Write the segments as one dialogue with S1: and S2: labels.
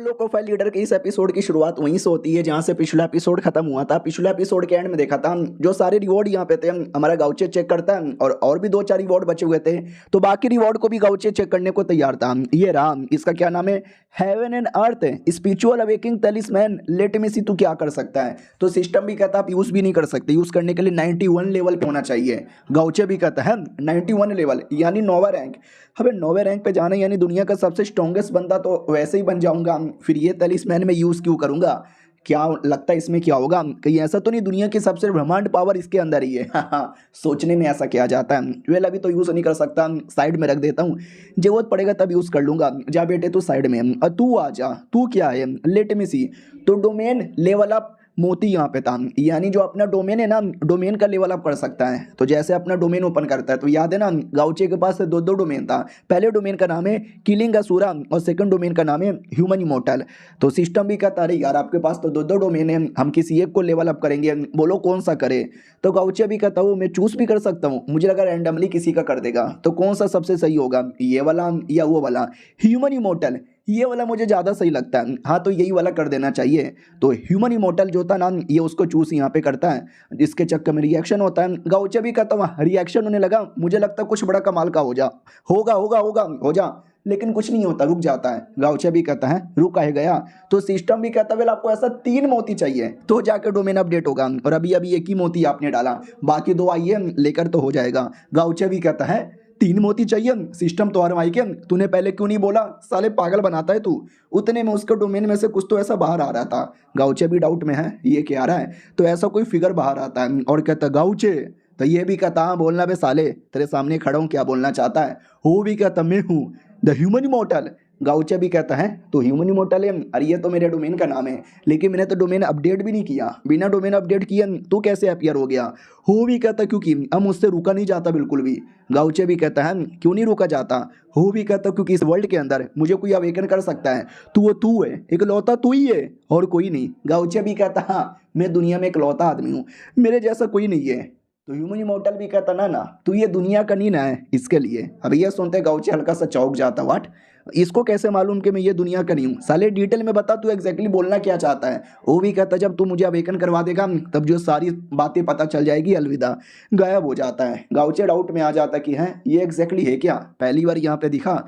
S1: Low profile leader के इस episode की शुरुआत वहीं से होती है जहां से पिछला एपिसोड खत्म हुआ था। पिछले एपिसोड के एंड में देखा था जो सारे रिवॉर्ड यहाँ पे थे हमारा गाउचे चेक करता है और भी दो चार रिवॉर्ड बचे हुए थे, तो बाकी रिवॉर्ड को भी गाउचे चेक करने को तैयार था। ये रहा, इसका क्या नाम है, heaven and earth spiritual awakening talisman, let me see तू क्या कर सकता है। तो सिस्टम भी कहता है आप यूज़ भी नहीं कर सकते, यूज़ करने के लिए 91 लेवल पे होना चाहिए। गाउचे भी कहता है 91 लेवल यानी 9वां रैंक। अबे 9वें रैंक पे जाना यानी दुनिया का सबसे स्ट्रॉन्गेस्ट बंदा तो वैसे ही बन जाऊंगा, फिर ये टैलिस्मैन में यूज़ क्यों करूंगा। क्या लगता है इसमें क्या होगा, कहीं ऐसा तो नहीं दुनिया की सबसे ब्रह्मांड पावर इसके अंदर ही है। हाँ, सोचने में ऐसा किया जाता है। वेल अभी तो यूज़ नहीं कर सकता, साइड में रख देता हूँ, जरूरत पड़ेगा तब यूज़ कर लूंगा। जा बेटे तू साइड में, तू आ जा, तू क्या है, लेट मी सी। तो डोमेन लेवल अप मोती यहाँ पे था, यानी जो अपना डोमेन है ना, डोमेन का लेवल अप कर सकता है। तो जैसे अपना डोमेन ओपन करता है, तो याद है ना गाउचे के पास दो डोमेन था। पहले डोमेन का नाम है किलिंग असुरा और सेकंड डोमेन का नाम है ह्यूमन इमोर्टल। तो सिस्टम भी कहता है यार आपके पास तो दो डोमेन है, हम किसी एक को लेवल अप करेंगे, बोलो कौन सा करे। तो गाउचे भी कहता हूँ मैं चूज भी कर सकता हूँ, मुझे लगा रैंडमली किसी का कर देगा, तो कौन सा सबसे सही होगा, ये वाला या वो वाला। ह्यूमन इमोर्टल ये वाला मुझे ज़्यादा सही लगता है, हाँ तो यही वाला कर देना चाहिए। तो ह्यूमन इमोर्टल जो था ना, ये उसको चूज यहाँ पे करता है, जिसके चक्कर में रिएक्शन होता है। गाउचे भी कहता हूँ रिएक्शन होने लगा, मुझे लगता है कुछ बड़ा कमाल का होगा हो जा, लेकिन कुछ नहीं होता, रुक जाता है। गाउचे भी कहता है रुका है गया। तो सिस्टम भी कहता है वेल आपको ऐसा 3 मोती चाहिए तो जाकर डोमेन अपडेट होगा, और अभी अभी एक ही मोती आपने डाला, बाकी 2 आइए लेकर तो हो जाएगा। गाउचे भी कहता है 3 मोती चाहिए, सिस्टम तो आर के तूने पहले क्यों नहीं बोला, साले पागल बनाता है तू। उतने में उसके डोमेन में से कुछ तो ऐसा बाहर आ रहा था। गाउचे भी डाउट में है ये क्या आ रहा है, तो ऐसा कोई फिगर बाहर आता है और कहता गाउचे, तो ये भी कहता हाँ बोलना बे साले, तेरे सामने खड़ा हूँ, क्या बोलना चाहता है। वो भी कहता मैं हूँ द ह्यूमन इमोर्टल। गाउचे भी कहता है तो ह्यूमन इमोर्टल है, अरे ये तो मेरे डोमेन का नाम है, लेकिन मैंने तो डोमेन अपडेट भी नहीं किया, बिना डोमेन अपडेट किए तो कैसे अपीयर हो गया। हो भी कहता क्योंकि अब मुझसे रुका नहीं जाता बिल्कुल भी। गाउचे भी कहता है क्यों नहीं रुका जाता। हो भी कहता क्योंकि इस वर्ल्ड के अंदर मुझे कोई अवेकन कर सकता है, तू है, इकलौता तू ही है और कोई नहीं। गाउचे भी कहता हाँ मैं दुनिया में इकलौता आदमी हूँ, मेरे जैसा कोई नहीं है। तो ह्यूमन इमोर्टल भी कहता ना तू ये दुनिया का नहीं ना है इसके लिए। अब ये सुनते गाउचे हल्का सा चौंक जाता, व्हाट, इसको कैसे मालूम कि मैं ये दुनिया का नहीं हूँ, साले डिटेल में बता तू एग्जैक्टली बोलना क्या चाहता है। वो भी कहता जब तू मुझे अवेकन करवा देगा तब जो सारी बातें पता चल जाएगी, अलविदा, गायब हो जाता है। गाउचे डाउट में आ जाता कि है ये एग्जैक्टली है क्या, पहली बार यहाँ पे दिखा,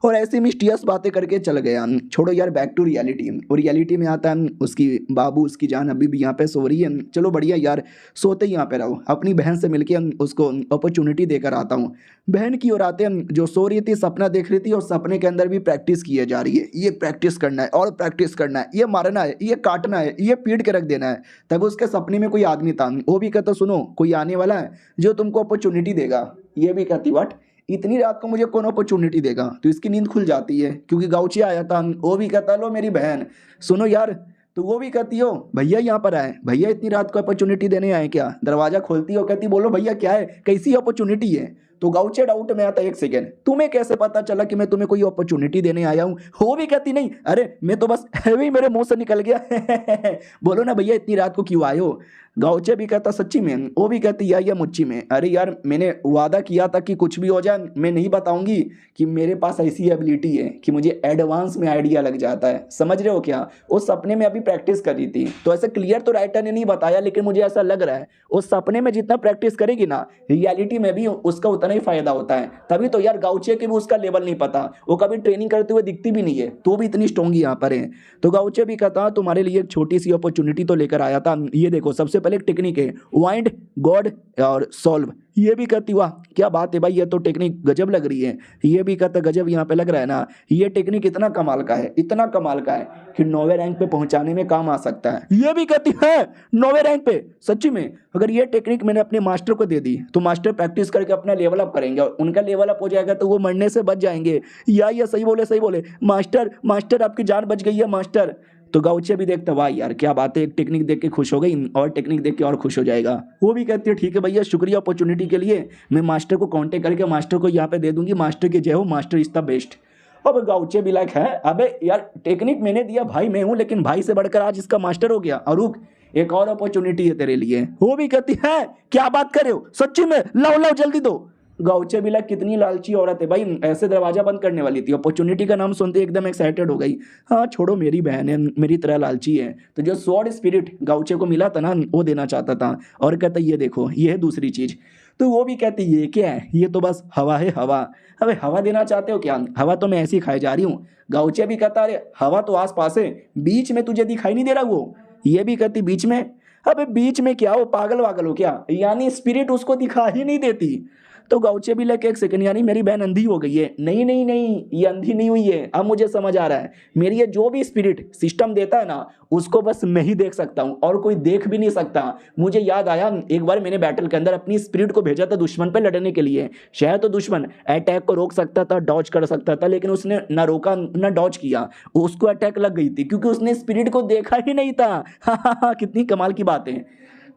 S1: और ऐसी मिस्टीरियस बातें करके चल गया। छोड़ो यार, बैक टू रियलिटी। और रियलिटी में आता है उसकी बाबू, उसकी जान अभी भी यहाँ पे सो रही है। चलो बढ़िया यार, सोते ही यहाँ पे रहो, अपनी बहन से मिलके उसको अपॉर्चुनिटी देकर आता हूँ। बहन की ओर आते हैं, जो सो रही थी सपना देख रही थी, और सपने के अंदर भी प्रैक्टिस की जा रही है, ये प्रैक्टिस करना है और प्रैक्टिस करना है, ये मारना है, ये काटना है, ये पीट के रख देना है। तब उसके सपने में कोई आदमी था, वो भी कहता सुनो कोई आने वाला है जो तुमको अपॉर्चुनिटी देगा। ये भी कहती व्हाट, इतनी रात को मुझे कौन अपॉर्चुनिटी देगा। तो इसकी नींद खुल जाती है क्योंकि गाउचे आया था। वो भी कहता लो मेरी बहन सुनो यार, तो वो भी कहती हो भैया यहाँ पर आए, भैया इतनी रात को अपॉर्चुनिटी देने आए क्या। दरवाजा खोलती हो, कहती बोलो भैया क्या है, कैसी अपॉर्चुनिटी है। तो गाउचे डाउट में आता, एक सेकेंड तुम्हें कैसे पता चला कि मैं तुम्हें कोई अपॉर्चुनिटी देने आया हूँ। वो भी कहती नहीं, अरे मैं तो बस भी मेरे मुंह से निकल गया। बोलो ना भैया इतनी रात को क्यों आए हो। गाउचे भी कहता सच्ची में। वो भी कहती या मुच्ची में, अरे यार मैंने वादा किया था कि कुछ भी हो जाए मैं नहीं बताऊंगी कि मेरे पास ऐसी एबिलिटी है कि मुझे एडवांस में आइडिया लग जाता है, समझ रहे हो क्या। उस सपने में अभी प्रैक्टिस कर रही थी, तो ऐसे क्लियर तो राइटर ने नहीं बताया, लेकिन मुझे ऐसा लग रहा है उस सपने में जितना प्रैक्टिस करेगी ना, रियलिटी में भी उसका उतना ही फायदा होता है। तभी तो यार गाउचे के भी उसका लेवल नहीं पता, वो कभी ट्रेनिंग करते हुए दिखती भी नहीं है, तो भी इतनी स्ट्रॉन्ग यहाँ पर है। तो गाउचे भी कहता तुम्हारे लिए एक छोटी सी अपॉर्चुनिटी तो लेकर आया था, ये देखो सबसे पहले एक टेक्निक है वाइंड गॉड और सॉल्व। ये भी कहती वाह क्या बात है भाई, ये तो टेक्निक गजब लग रही है। ये भी कहता गजब यहाँ पे लग रहा है ना, ये टेक्निक इतना कमाल का है, इतना कमाल का है कि 9वें रैंक पे पहुंचाने में काम आ सकता है। ये भी कहती है 9वें रैंक पे, सच्ची में अगर ये टेक्निक मैंने अपने मास्टर को दे दी तो मास्टर प्रैक्टिस करके अपना लेवल अप करेंगे, और उनका लेवल अप हो जाएगा तो वो मरने से बच जाएंगे। या ये सही बोले मास्टर आपकी जान बच गई है मास्टर। तो गाउचे भी देखता वाह यार क्या बात है, एक टेक्निक देख के खुश हो गई और टेक्निक देख के और खुश हो जाएगा। वो भी कहती है ठीक है भैया शुक्रिया अपॉर्चुनिटी के लिए, मैं मास्टर को कांटेक्ट करके मास्टर को यहाँ पे दे दूंगी, मास्टर की जय हो, मास्टर इज द बेस्ट। अब गाउचे भी लाइक है अबे यार टेक्निक मैंने दिया भाई मैं हूँ, लेकिन भाई से बढ़कर आज इसका मास्टर हो गया, और रुक एक और अपॉर्चुनिटी है तेरे लिए। वो भी कहती है क्या बात कर रहे हो सच्ची में, लाओ जल्दी दो। गाउचे भी लग कितनी लालची औरत है भाई, ऐसे दरवाजा बंद करने वाली थी, अपॉर्चुनिटी का नाम सुनते एकदम एक्साइटेड हो गई। हाँ छोड़ो, मेरी बहन है, मेरी तरह लालची है। तो जो स्वॉर्ड स्पिरिट गाउचे को मिला था ना, वो देना चाहता था, और कहता ये देखो ये है दूसरी चीज। तो वो भी कहती ये क्या है, ये तो बस हवा है हवा। अबे हवा देना चाहते हो क्या, हवा तो मैं ऐसी खाई जा रही हूँ। गाउचे भी कहता अरे हवा तो आस पास है, बीच में तुझे दिखाई नहीं दे रहा वो। ये भी कहती बीच में, अबे बीच में क्या हो, पागल वागल हो क्या, यानी स्पिरिट उसको दिखा ही नहीं देती। तो गाउचे भी लेके एक सेकंड, यानी मेरी बहन अंधी हो गई है। नहीं नहीं नहीं, ये अंधी नहीं हुई है, अब मुझे समझ आ रहा है। मेरी ये जो भी स्पिरिट सिस्टम देता है ना, उसको बस मैं ही देख सकता हूँ और कोई देख भी नहीं सकता। मुझे याद आया एक बार मैंने बैटल के अंदर अपनी स्पिरिट को भेजा था दुश्मन पे लड़ने के लिए। शायद तो दुश्मन अटैक को रोक सकता था, डॉज कर सकता था, लेकिन उसने ना रोका ना डॉज किया, उसको अटैक लग गई थी क्योंकि उसने स्पिरिट को देखा ही नहीं था। हाँ, कितनी कमाल की बात है।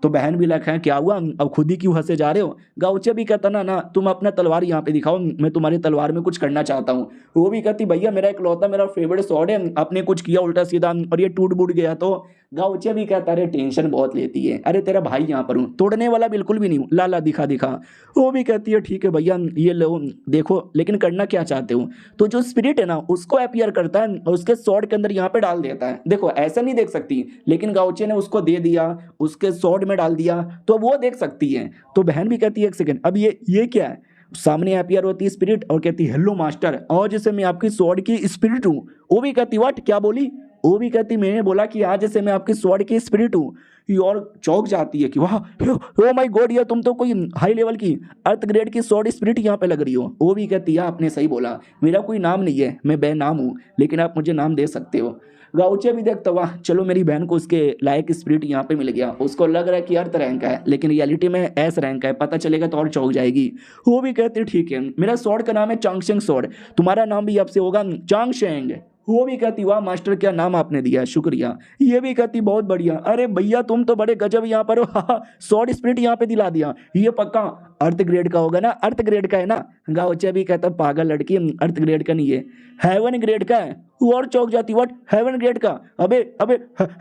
S1: तो बहन भी लगा क्या हुआ, अब खुद ही क्यों हंसे जा रहे हो। गाउचे भी कहता ना ना तुम अपना तलवार यहाँ पे दिखाओ, मैं तुम्हारी तलवार में कुछ करना चाहता हूँ। वो भी कहती भैया मेरा इकलौता मेरा फेवरेट स्वॉर्ड है, आपने कुछ किया उल्टा सीधा और ये टूट बूट गया तो। गाउचे भी कहता अरे टेंशन बहुत लेती है, अरे तेरा भाई यहाँ पर हूँ, तोड़ने वाला बिल्कुल भी नहीं हूँ, ला ला दिखा दिखा। वो भी कहती है ठीक है भैया ये लो देखो, लेकिन करना क्या चाहते हो। तो जो स्पिरिट है ना उसको अपीयर करता है और उसके स्वॉर्ड के अंदर यहाँ पे डाल देता है। देखो ऐसा नहीं देख सकती, लेकिन गाउचे ने उसको दे दिया, उसके स्वॉर्ड में डाल दिया, तो वो देख सकती है। तो बहन भी कहती है एक सेकंड, अब ये क्या है। सामने अपीयर होती है स्पिरिट और कहती है हेलो मास्टर, और जैसे मैं आपकी स्वॉर्ड की स्पिरिट हूँ। वो भी कहती व्हाट, क्या बोली। वो भी कहती मैंने बोला कि आज जैसे मैं आपकी स्वॉर्ड की स्पिरिट हूँ। ये और चौंक जाती है कि वाह ओ माय गॉड, ये तुम तो कोई हाई लेवल की अर्थ ग्रेड की स्वॉर्ड स्पिरिट यहाँ पे लग रही हो। वो भी कहती है आपने सही बोला, मेरा कोई नाम नहीं है, मैं बेनाम हूँ, लेकिन आप मुझे नाम दे सकते हो। गाउचे भी देखता वाह चलो मेरी बहन को उसके लायक स्पिरिट यहाँ पे मिल गया। उसको लग रहा है कि अर्थ रैंक है, लेकिन रियलिटी में एस रैंक है, पता चलेगा तो और चौंक जाएगी। वो भी कहती ठीक है, मेरा स्वॉर्ड का नाम है चांगशेंग स्वॉर्ड, तुम्हारा नाम भी अब से होगा चांगशेंग। वो भी कहती वाह मास्टर क्या नाम आपने दिया है, शुक्रिया। ये भी कहती बहुत बढ़िया, अरे भैया तुम तो बड़े गजब यहाँ पर हो, स्वॉर्ड स्पिरिट यहाँ पे दिला दिया, ये पक्का अर्थ ग्रेड का होगा ना, अर्थ ग्रेड का है ना। गाउचे भी कहता पागल लड़की, अर्थ ग्रेड का नहीं है, हेवन ग्रेड का है। वो और चौक जाती व्हाट, हेवन ग्रेड का, अबे अबे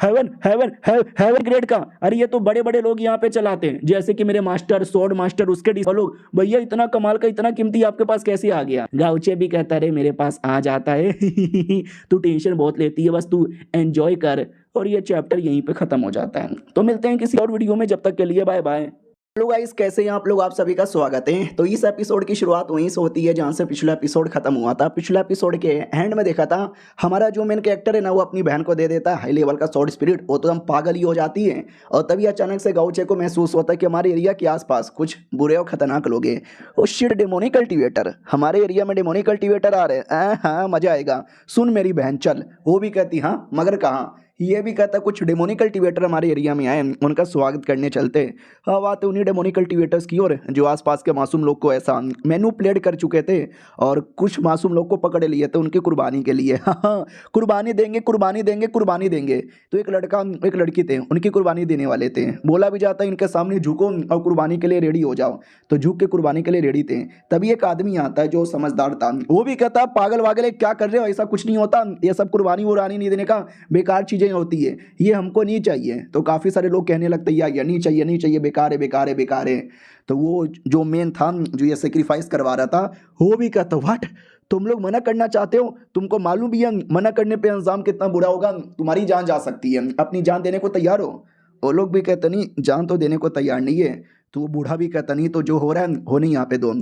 S1: हेवन हेवन हेवन ग्रेड का, अरे ये तो बड़े बड़े लोग यहाँ पे चलाते हैं, जैसे कि मेरे मास्टर स्वॉर्ड मास्टर उसके लोग। भैया इतना कमाल का इतना कीमती आपके पास कैसे आ गया। गाउचे भी कहता है मेरे पास आ जाता है तू टेंशन बहुत लेती है, बस तू एंजॉय कर। और ये चैप्टर यहीं पे खत्म हो जाता है। तो मिलते हैं किसी और वीडियो में, जब तक के लिए बाय बाय। हेलो गाइस, कैसे हैं आप लोग, आप सभी का स्वागत है। तो इस एपिसोड की शुरुआत वहीं से होती है जहां से पिछला एपिसोड खत्म हुआ था। पिछला एपिसोड के एंड में देखा था हमारा जो मेन कैरेक्टर है ना, वो अपनी बहन को दे देता है हाई लेवल का स्वॉर्ड स्पिरिट, वो तो हम पागल ही हो जाती है। और तभी अचानक से गाउचे को महसूस होता है कि हमारे एरिया के आसपास कुछ बुरे और खतरनाक लोग हैं। ओ शिट, डेमोनिक कल्टीवेटर, हमारे एरिया में डेमोनिक कल्टीवेटर आ रहे हैं, हाँ मजा आएगा, सुन मेरी बहन चल। वो भी कहती हाँ मगर कहाँ। ये भी कहता कुछ डेमोनिक कल्टीवेटर हमारे एरिया में आए, उनका स्वागत करने चलते। हाँ बात है उन्हीं डेमोनिक कल्टीवेटर्स की, और जो आसपास के मासूम लोग को ऐसा मैनिपुलेट कर चुके थे और कुछ मासूम लोग को पकड़ लिए थे उनकी कुर्बानी के लिए। हाँ कुर्बानी देंगे कुर्बानी देंगे कुर्बानी देंगे। तो एक लड़का एक लड़की थे, उनकी कुर्बानी देने वाले थे। बोला भी जाता है इनके सामने झुको और कुर्बानी के लिए रेडी हो जाओ, तो झुक के कुर्बानी के लिए रेडी थे। तभी एक आदमी आता है जो समझदार था, वो भी कहता पागल वागल क्या कर रहे हो, ऐसा कुछ नहीं होता, ये सब कुर्बानी वुरानी नहीं देने का, बेकार चीजें होती है, ये हमको नहीं चाहिए। तो काफी सारे लोग कहने लगते यार नहीं चाहिए नहीं चाहिए, बेकार है बेकार है बेकार है। तो वो जो मेन था जो ये सेक्रीफाइस करवा रहा था, वो भी कहता व्हाट, तुम लोग मना करना चाहते हो, तुमको मालूम भी है मना करने पे अंजाम कितना बुरा होगा, तुम्हारी जान जा सकती है, अपनी जान देने को तैयार हो। वो लोग भी कहते नहीं जान तो देने को तैयार नहीं है। तो वो बूढ़ा भी कहता नहीं तो जो हो रहा है हो नहीं यहाँ पे दो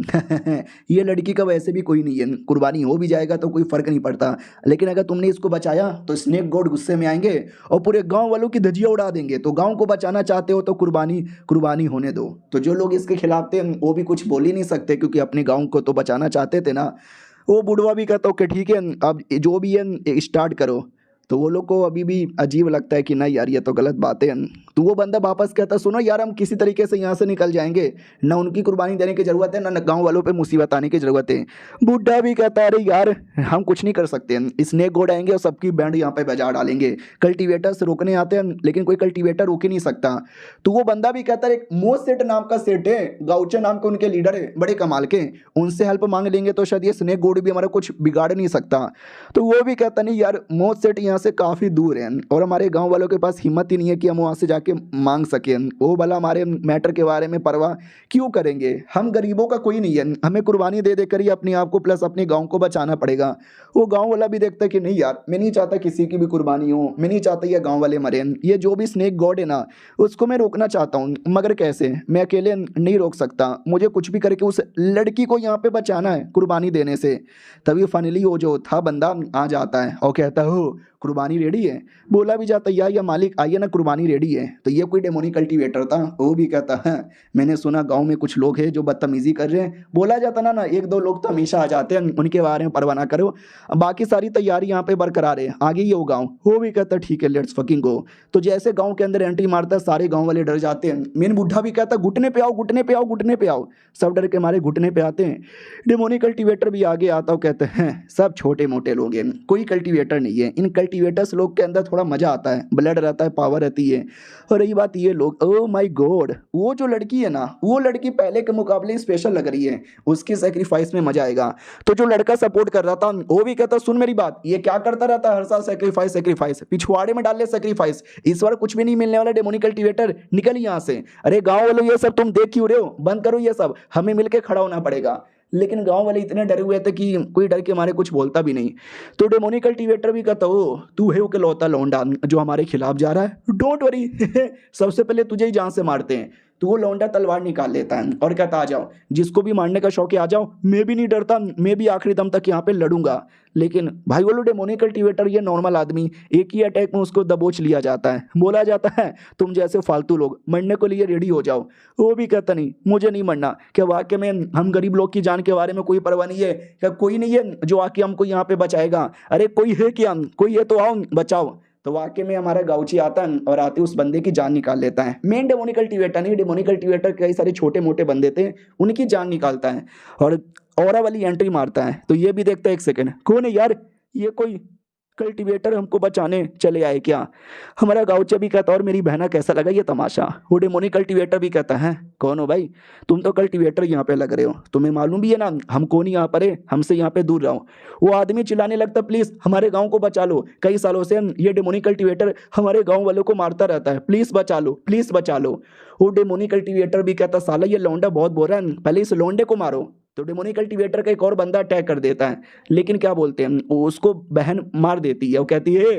S1: ये लड़की का वैसे भी कोई नहीं है, कुर्बानी हो भी जाएगा तो कोई फर्क नहीं पड़ता, लेकिन अगर तुमने इसको बचाया तो स्नेक गॉड गुस्से में आएंगे और पूरे गांव वालों की धजिया उड़ा देंगे। तो गांव को बचाना चाहते हो तो कुर्बानी होने दो। तो जो लोग इसके खिलाफ थे वो भी कुछ बोल ही नहीं सकते क्योंकि अपने गाँव को तो बचाना चाहते थे ना। वो बुढ़वा भी कहता ओके ठीक है अब जो भी है स्टार्ट करो। तो वो लोग को अभी भी अजीब लगता है कि नहीं यार ये तो गलत बात है। तो वो बंदा वापस कहता सुनो यार हम किसी तरीके से यहाँ से निकल जाएंगे, ना उनकी कुर्बानी देने की ज़रूरत है ना गांव वालों पे मुसीबत आने की ज़रूरत है। बुढ़ा भी कहता है अरे यार हम कुछ नहीं कर सकते, स्नेक गॉड आएंगे और सबकी बैंड यहाँ पे बजा डालेंगे, कल्टीवेटर से रोकने आते हैं लेकिन कोई कल्टीवेटर रोक ही नहीं सकता। तो वो बंदा भी कहता है एक मोज सेट नाम का सेट है, गाउचे नाम के उनके लीडर है बड़े कमाल के, उनसे हेल्प मांग लेंगे तो शायद ये स्नेक गॉड भी हमारा कुछ बिगाड़ नहीं सकता। तो वो भी कहता नहीं यार मोज सेट यहाँ से काफ़ी दूर है और हमारे गांव वालों के पास हिम्मत ही नहीं है कि हम वहाँ से जाके मांग सकें। वो भला हमारे मैटर के बारे में परवाह क्यों करेंगे? हम गरीबों का कोई नहीं है, हमें कुर्बानी दे देकर ही अपने आप को प्लस अपने गांव को बचाना पड़ेगा। वो गांव वाला भी देखता है कि नहीं यार, मैं नहीं चाहता किसी की भी कुर्बानी हो, मैं नहीं चाहता ये गांव वाले मरे। ये जो भी स्नेक गॉड है ना, उसको मैं रोकना चाहता हूँ, मगर कैसे? मैं अकेले नहीं रोक सकता, मुझे कुछ भी करके उस लड़की को यहाँ पे बचाना है कुर्बानी देने से। तभी फाइनली वो जो था बंदा आ जाता है और कहता है, हो कुर्बानी रेडी है? बोला भी जाता है, या मालिक आइए ना, कुर्बानी रेडी है। तो ये कोई डेमोनिक कल्टीवेटर था, वो भी कहता है, मैंने सुना गांव में कुछ लोग हैं जो बदतमीजी कर रहे हैं। बोला जाता ना एक दो लोग तो हमेशा आ जाते हैं, उनके बारे में परवाह ना करो, बाकी सारी तैयारी यहाँ पे बरकरार है, आगे ही वो गाँव। वो भी कहता है ठीक है, लेट्स फकिंग गो। तो जैसे गाँव के अंदर एंट्री मारता है, सारे गाँव वाले डर जाते हैं। मेन बुढ़ा भी कहता है, घुटने पे आओ, घुटने पे आओ, घुटने पे आओ। सब डर के मारे घुटने पे आते हैं। डेमोनिक कल्टीवेटर भी आगे आता है, कहते हैं सब छोटे मोटे लोग हैं, कोई कल्टीवेटर नहीं है। इन कल्टीवेटर्स लोग के अंदर थोड़ा मजा आता है, ब्लड रहता है, पावर रहती है। और रही बात ये लोग, ओ माय गॉड, वो जो लड़की है ना, वो लड़की पहले के मुकाबले स्पेशल लग रही है, उसकी सेक्रीफाइस में मजा आएगा। तो जो लड़का सपोर्ट कर रहा था वो भी कहता, सुन मेरी बात, ये क्या करता रहता है हर साल सेक्रीफाइस सेक्रीफाइस, पिछवाड़े में डाल ले सेक्रीफाइस, इस बार कुछ भी नहीं मिलने वाला। डेमोनिक कल्टीवेटर निकल यहाँ से। अरे गाँव वालों, ये सब तुम देख क्यों रहे हो? बंद करो ये सब, हमें मिलकर खड़ा होना पड़ेगा। लेकिन गांव वाले इतने डरे हुए थे कि कोई डर के मारे कुछ बोलता भी नहीं। तो डेमोनिक कल्टीवेटर भी कहता, हो तू है वो इकलौता लौंडा जो हमारे खिलाफ जा रहा है, डोंट वरी सबसे पहले तुझे ही जान से मारते हैं। तो वो लौंडा तलवार निकाल लेता है और कहता, आ जाओ, जिसको भी मारने का शौक है आ जाओ, मैं भी नहीं डरता, मैं भी आखिरी दम तक यहाँ पे लड़ूंगा। लेकिन भाई बोलो, डेमोनिक कल्टीवेटर ये नॉर्मल आदमी, एक ही अटैक में उसको दबोच लिया जाता है। बोला जाता है तुम जैसे फालतू लोग मरने को लिए रेडी हो जाओ। वो भी कहता, नहीं मुझे नहीं मरना। क्या वाकई में हम गरीब लोग की जान के बारे में कोई परवाह नहीं है? क्या कोई नहीं है जो आके हमको यहाँ पे बचाएगा? अरे कोई है क्या? कोई है तो आओ बचाओ। तो वाकई में हमारा गाउची आता है और आते उस बंदे की जान निकाल लेता है। मेन डेमोनिक कल्टीवेटर नहीं, डेमोनिक कल्टीवेटर कई सारे छोटे मोटे बंदे थे, उनकी जान निकालता है और ऑरा वाली एंट्री मारता है। तो ये भी देखता है, एक सेकंड, कौन है यार? ये कोई कल्टीवेटर हमको बचाने चले आए क्या? हमारा गाउचा भी कहता है, और मेरी बहना कैसा लगा ये तमाशा? वो डेमोनिक कल्टीवेटर भी कहता है, कौन हो भाई? तुम तो कल्टीवेटर यहाँ पे लग रहे हो, तुम्हें मालूम भी है ना हम कौन यहाँ पर है, हमसे यहाँ पे दूर रहो। वो आदमी चिल्लाने लगता, प्लीज हमारे गाँव को बचा लो, कई सालों से ये डेमोनिक कल्टीवेटर हमारे गाँव वालों को मारता रहता है, प्लीज बचा लो, प्लीज बचा लो। वो डेमोनिक कल्टीवेटर भी कहता, साला ये लौंडा बहुत बोल रहा है, पहले इस लौंडे को मारो। तो डेमोनिक कल्टीवेटर का एक और बंदा अटैक कर देता है, लेकिन क्या बोलते हैं, वो उसको बहन मार देती है। वो कहती है,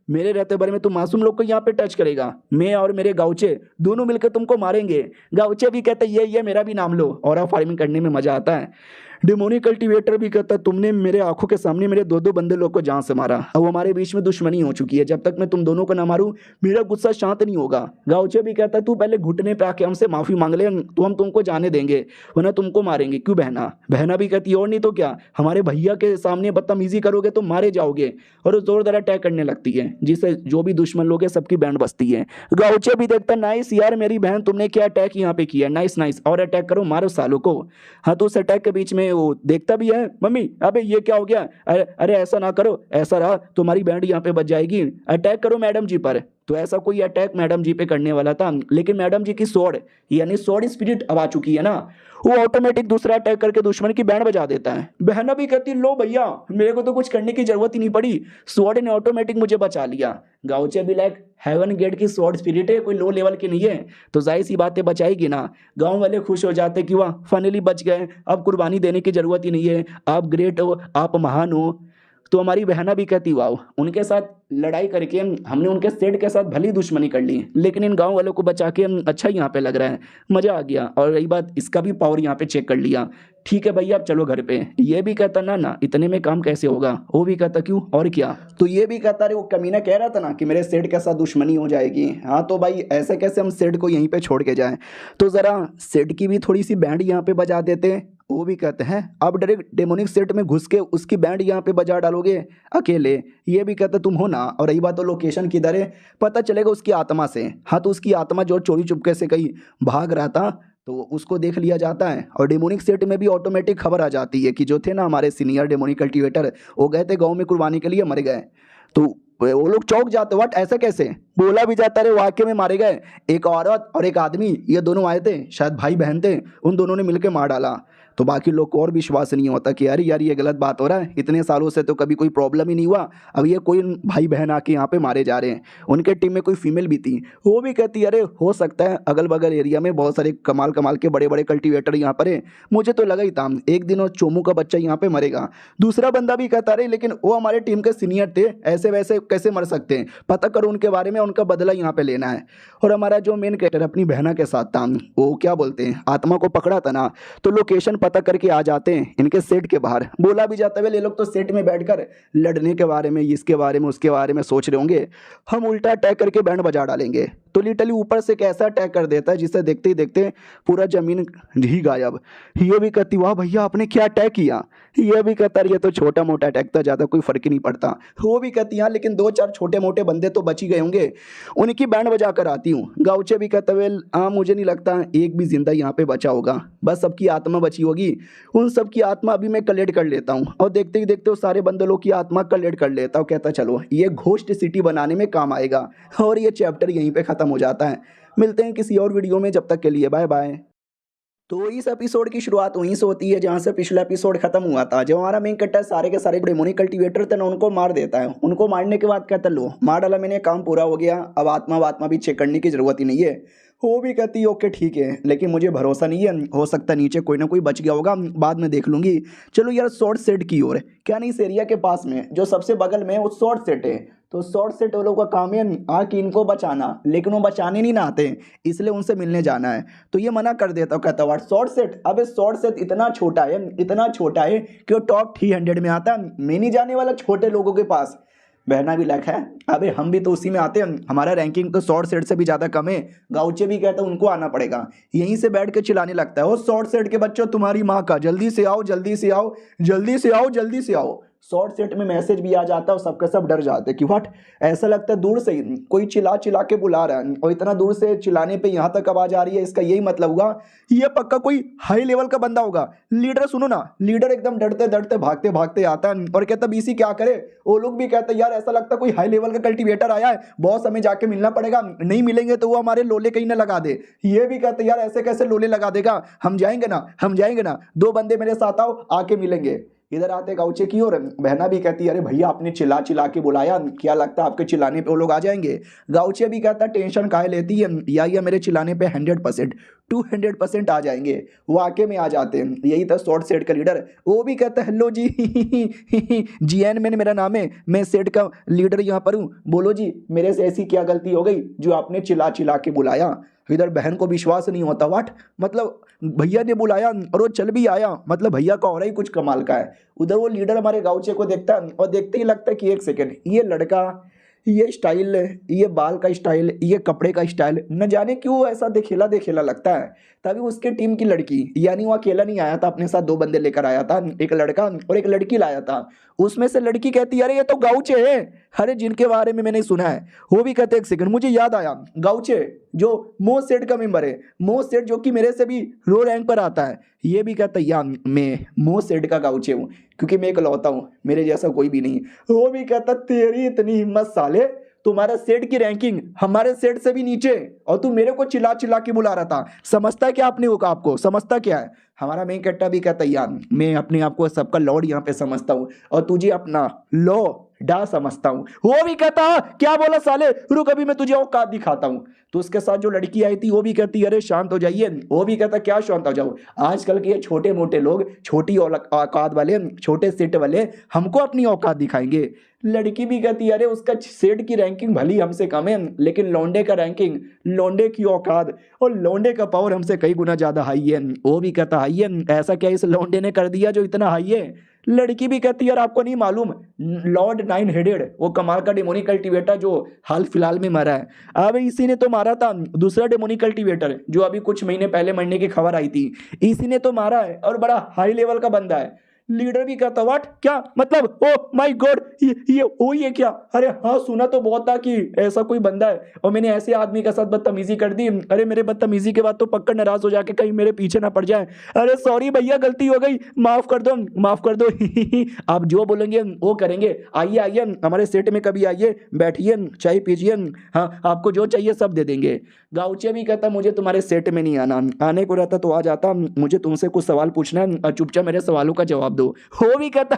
S1: मेरे रहते बारे में तुम मासूम लोग को यहाँ पे टच करेगा, मैं और मेरे गाउचे दोनों मिलकर तुमको मारेंगे। गाउचे भी कहते हैं, ये मेरा भी नाम लो, और फार्मिंग करने में मजा आता है। डेमोनिक कल्टीवेटर भी कहता, तुमने मेरे आंखों के सामने मेरे दो दो बंदे लोग को जान से मारा, अब हमारे बीच में दुश्मनी हो चुकी है, जब तक मैं तुम दोनों को ना मारूं मेरा गुस्सा शांत नहीं होगा। गाउचे भी कहता, तू पहले घुटने पे आके हमसे माफी मांग ले, तो हम तुमको जाने देंगे, वरना तुमको मारेंगे। क्यों बहना? बहना भी कहती, और नहीं तो क्या, हमारे भैया के सामने बदतमीजी करोगे तो मारे जाओगे। और जोरदार अटैक करने लगती है, जिससे जो भी दुश्मन लोग हैं सबकी बैंड बजती है। गाउचे भी देखता, नाइस यार मेरी बहन, तुमने क्या अटैक यहाँ पे किया, नाइस नाइस, और अटैक करो, मारो सालों को। हाँ, तो उस अटैक के बीच में वो देखता भी है, मम्मी अबे ये क्या हो गया? अरे अरे ऐसा ना करो, ऐसा रहा तुम्हारी बैंड यहाँ पे बच जाएगी, अटैक करो मैडम जी पर। तो ऐसा कोई अटैक मैडम जी पे करने वाला था, लेकिन मैडम जी की स्वॉर्ड यानी स्वॉर्ड स्पिरिट अब आ चुकी है ना, वो ऑटोमेटिक दूसरा अटैक करके दुश्मन की बैंड बजा देता है। बहना भी कहती, लो भैया मेरे को तो कुछ करने की जरूरत ही नहीं पड़ी, स्वॉर्ड ने ऑटोमेटिक मुझे बचा लिया। गाउचे भी लाइक, हेवन गेट की स्वॉर्ड स्पिरिट है, कोई लो लेवल की नहीं है, तो जाहिर सी बातें बचाएगी ना। गांव वाले खुश हो जाते कि वाह फाइनली बच गए, अब कुर्बानी देने की जरूरत ही नहीं है, आप ग्रेट हो, आप महान हो। तो हमारी बहना भी कहती, वाह उनके साथ लड़ाई करके हमने उनके सेठ के साथ भली दुश्मनी कर ली, लेकिन इन गांव वालों को बचा के अच्छा यहाँ पे लग रहा है, मजा आ गया। और रही बात, इसका भी पावर यहाँ पे चेक कर लिया, ठीक है भैया अब चलो घर पे। ये भी कहता, ना ना इतने में काम कैसे होगा? वो भी कहता, क्यों और क्या? तो ये भी कहता, अरे वो कमीना कह रहा था ना कि मेरे सेठ के साथ दुश्मनी हो जाएगी, हाँ तो भाई ऐसे कैसे हम सेठ को यहीं पे छोड़ के जाएं, तो जरा सेठ की भी थोड़ी सी बैंड यहाँ पे बजा देते हैं। वो भी कहते हैं, अब डायरेक्ट डेमोनिक सेट में घुस के उसकी बैंड यहाँ पे बजा डालोगे अकेले? ये भी कहते, तुम हो ना। और रही बात तो लोकेशन किधर है, पता चलेगा उसकी आत्मा से। हाँ, तो उसकी आत्मा जो चोरी चुपके से कहीं भाग रहा था तो उसको देख लिया जाता है, और डेमोनिक सेट में भी ऑटोमेटिक खबर आ जाती है कि जो थे ना हमारे सीनियर डेमोनिक कल्टीवेटर, वो गए थे गाँव में कुर्बानी के लिए, मर गए। तो वो लोग चौंक जाते, व्हाट ऐसा कैसे? बोला भी जाता है, वाकई में मारे गए, एक औरत और एक आदमी, ये दोनों आए थे, शायद भाई बहन थे, उन दोनों ने मिलकर मार डाला। तो बाकी लोग को और विश्वास नहीं होता कि अरे यार ये गलत बात हो रहा है, इतने सालों से तो कभी कोई प्रॉब्लम ही नहीं हुआ, अब ये कोई भाई बहन आके यहाँ पे मारे जा रहे हैं। उनके टीम में कोई फीमेल भी थी, वो भी कहती अरे हो सकता है अगल बगल एरिया में बहुत सारे कमाल कमाल के बड़े बड़े कल्टीवेटर यहाँ पर है, मुझे तो लगा ही था एक दिन वो चोमू का बच्चा यहाँ पे मरेगा। दूसरा बंदा भी कहता रहे लेकिन वो हमारे टीम के सीनियर थे, ऐसे वैसे कैसे मर सकते हैं, पता करो उनके बारे में, उनका बदला यहाँ पे लेना है। और हमारा जो मेन कैरेक्टर अपनी बहना के साथ था, वो क्या बोलते हैं आत्मा को पकड़ा था ना, तो लोकेशन पता करके आ जाते हैं इनके सेट के बाहर। बोला भी जाता है ये लोग तो सेट में बैठकर लड़ने के बारे में, इसके बारे में उसके बारे में सोच रहे होंगे, हम उल्टा अटैक करके बैंड बजा डालेंगे। तो लिटरली ऊपर से कैसा अटैक कर देता है जिससे देखते ही देखते पूरा जमीन ही गायब। ये भी कहती वाह भैया आपने क्या अटैक किया, ये भी कहता ये तो छोटा मोटा अटैक था, ज़्यादा कोई फर्क ही नहीं पड़ता। वो भी कहती हाँ लेकिन 2-4 छोटे मोटे बंदे तो बच ही गए होंगे, उनकी बैंड बजा कर आती हूँ। गाउचे भी कहता वेल हाँ मुझे नहीं लगता एक भी जिंदा यहाँ पे बचा होगा, बस सबकी आत्मा बची होगी, उन सबकी आत्मा अभी मैं कलेक्ट कर लेता हूँ। और देखते ही देखते वो सारे बंदे लोग की आत्मा कलेक्ट कर लेता हूँ। कहता चलो ये घोस्ट सिटी बनाने में काम आएगा। और ये चैप्टर यहीं पे ख़त्म हो जाता है। मिलते हैं किसी और वीडियो में, जब तक के लिए बाय बाय। तो इस एपिसोड की शुरुआत वहीं से होती है जहाँ से पिछला एपिसोड खत्म हुआ था। जब हमारा मेन कैरेक्टर सारे के सारे डेमोनिक कल्टीवेटर थे ना, उनको मार देता है। उनको मारने के बाद कहता लो मार डाला मैंने, काम पूरा हो गया, अब आत्मा भी चेक करने की जरूरत ही नहीं है। वो भी कहती है ओके ठीक है, लेकिन मुझे भरोसा नहीं है, हो सकता है नीचे कोई ना कोई बच गया होगा, बाद में देख लूंगी। चलो यार शॉर्ट सेट की ओर, क्या नहीं इस एरिया के पास में जो सबसे बगल में वो शॉर्ट सेट है, तो शॉर्ट सेट वालों का काम है आके इनको बचाना, लेकिन वो बचाने नहीं ना आते, इसलिए उनसे मिलने जाना है। तो ये मना कर देता, कहता वाट शॉर्ट सेट, अबे शॉर्ट सेट इतना छोटा है, इतना छोटा है कि वो टॉप 300 में आता है, मैं नहीं जाने वाला छोटे लोगों के पास। बहना भी लक है, अबे हम भी तो उसी में आते हैं, हमारा रैंकिंग तो शॉर्ट सेट से भी ज़्यादा कम है। गाउचे भी कहता है उनको आना पड़ेगा, यहीं से बैठ के चिल्लाने लगता है, ओ शॉर्ट सेट के बच्चों तुम्हारी माँ का, जल्दी से आओ जल्दी से आओ जल्दी से आओ जल्दी से आओ। शॉर्ट सेट में मैसेज भी आ जाता है और सबके सब डर जाते हैं कि व्हाट, ऐसा लगता है दूर से ही कोई चिल्ला चिल्ला के बुला रहा है, और इतना दूर से चिल्लाने पे यहाँ तक आवाज आ रही है, इसका यही मतलब होगा ये पक्का कोई हाई लेवल का बंदा होगा। लीडर सुनो ना, लीडर एकदम डरते डरते भागते भागते आता है और कहता बीसी क्या करे। वो लोग भी कहते यार ऐसा लगता है कोई हाई लेवल का कल्टीवेटर आया है, बॉस हमें जाके मिलना पड़ेगा, नहीं मिलेंगे तो वो हमारे लोले कहीं ना लगा दे। ये भी कहते यार ऐसे कैसे लोले लगा देगा, हम जाएंगे ना हम जाएंगे ना, 2 बंदे मेरे साथ आओ आके मिलेंगे। इधर आते गाउचे की और बहना भी कहती अरे भैया आपने चिल्ला चिल्ला के बुलाया, क्या लगता है आपके चिल्लाने पे वो लोग आ जाएंगे। गाउचे भी कहता टेंशन काहे लेती है, या मेरे चिल्लाने पे 100% 200% आ जाएंगे। वो आके में आ जाते हैं, यही था शॉर्ट सेट का लीडर। वो भी कहता है हेलो जी जीएन मैंने मेरा नाम है, मैं सेट का लीडर यहाँ पर हूँ, बोलो जी मेरे से ऐसी क्या गलती हो गई जो आपने चिल्ला चिल्ला के बुलाया। इधर बहन को विश्वास नहीं होता, वाट मतलब भैया ने बुलाया और वो चल भी आया, मतलब भैया का और ही कुछ कमाल का है। उधर वो लीडर हमारे गाँवचे को देखता है और देखते ही लगता है कि एक सेकेंड, ये लड़का, ये स्टाइल, ये बाल का स्टाइल, ये कपड़े का स्टाइल, न जाने क्यों ऐसा देखेला देखेला लगता है। तभी उसके टीम की लड़की, यानी वो अकेला नहीं आया था, अपने साथ 2 बंदे लेकर आया था, एक लड़का और एक लड़की लाया था। उसमें से लड़की कहती अरे ये तो गाउचे है, अरे जिनके बारे में मैंने सुना है। वो भी कहते एक सेकंड मुझे याद आया, गाउचे जो मोस्ट सेट का मेंबर है, मोस्ट सेट जो कि मेरे से भी लो रैंक पर आता है। ये भी कहता है यार मैं मोस्ट सेट का गाउचे हूँ क्योंकि मैं इकलौता हूँ, मेरे जैसा कोई भी नहीं। वो भी कहता तेरी इतनी हिम्मत साले, तुम्हारा सेट की रैंकिंग हमारे सेट से भी नीचे और तू मेरे को चिल्ला चिल्ला के बुला रहा था, समझता है क्या अपने को, आपको समझता क्या है। हमारा मेन कैरेक्टर भी कहता है यार मैं अपने आप को सबका लॉर्ड यहाँ पे समझता हूँ और तुझे अपना लो डा समझता हूँ। वो भी कहता क्या बोला साले, रुक अभी मैं तुझे औकात दिखाता हूँ। तो उसके साथ जो लड़की आई थी वो भी कहती अरे शांत हो जाइए। वो भी कहता क्या शांत हो जाओ, आजकल के ये छोटे मोटे लोग छोटी औकात वाले, छोटे सेट वाले हमको अपनी औकात दिखाएंगे। लड़की भी कहती अरे उसका सेट की रैंकिंग भली हमसे कम है, लेकिन लौंडे का रैंकिंग, लौंडे की औकात और लौंडे का पावर हमसे कई गुना ज्यादा हाई है। वो भी कहता हाई है, ऐसा क्या इस लौंडे ने कर दिया जो इतना हाई है। लड़की भी कहती यार आपको नहीं मालूम लॉर्ड 9 हेडेड, वो कमाल का डेमोनिक कल्टीवेटर जो हाल फिलहाल में मरा है, अब इसी ने तो मारा था दूसरा डेमोनिक कल्टीवेटर जो अभी कुछ महीने पहले मरने की खबर आई थी, इसी ने तो मारा है और बड़ा हाई लेवल का बंदा है। लीडर भी कहता व्हाट, क्या मतलब, ओ माय गॉड, ये क्या, अरे हाँ सुना तो बहुत था कि ऐसा कोई बंदा है और मैंने ऐसे आदमी के साथ बदतमीजी कर दी। अरे मेरे बदतमीजी के बाद तो पक्का नाराज हो जाके कहीं मेरे पीछे ना पड़ जाए। अरे सॉरी भैया, गलती हो गई, माफ कर दो, माफ कर दो। आप जो बोलेंगे वो करेंगे। आइए आइए हमारे सेट में कभी आइए, बैठिए, चाय पीजिए, हाँ आपको जो चाहिए सब दे देंगे। गाउचे भी कहता मुझे तुम्हारे सेट में नहीं आना, आने को रहता तो आ जाता, मुझे तुमसे कुछ सवाल पूछना है और चुपचाप मेरे सवालों का जवाब दो। वो भी कहता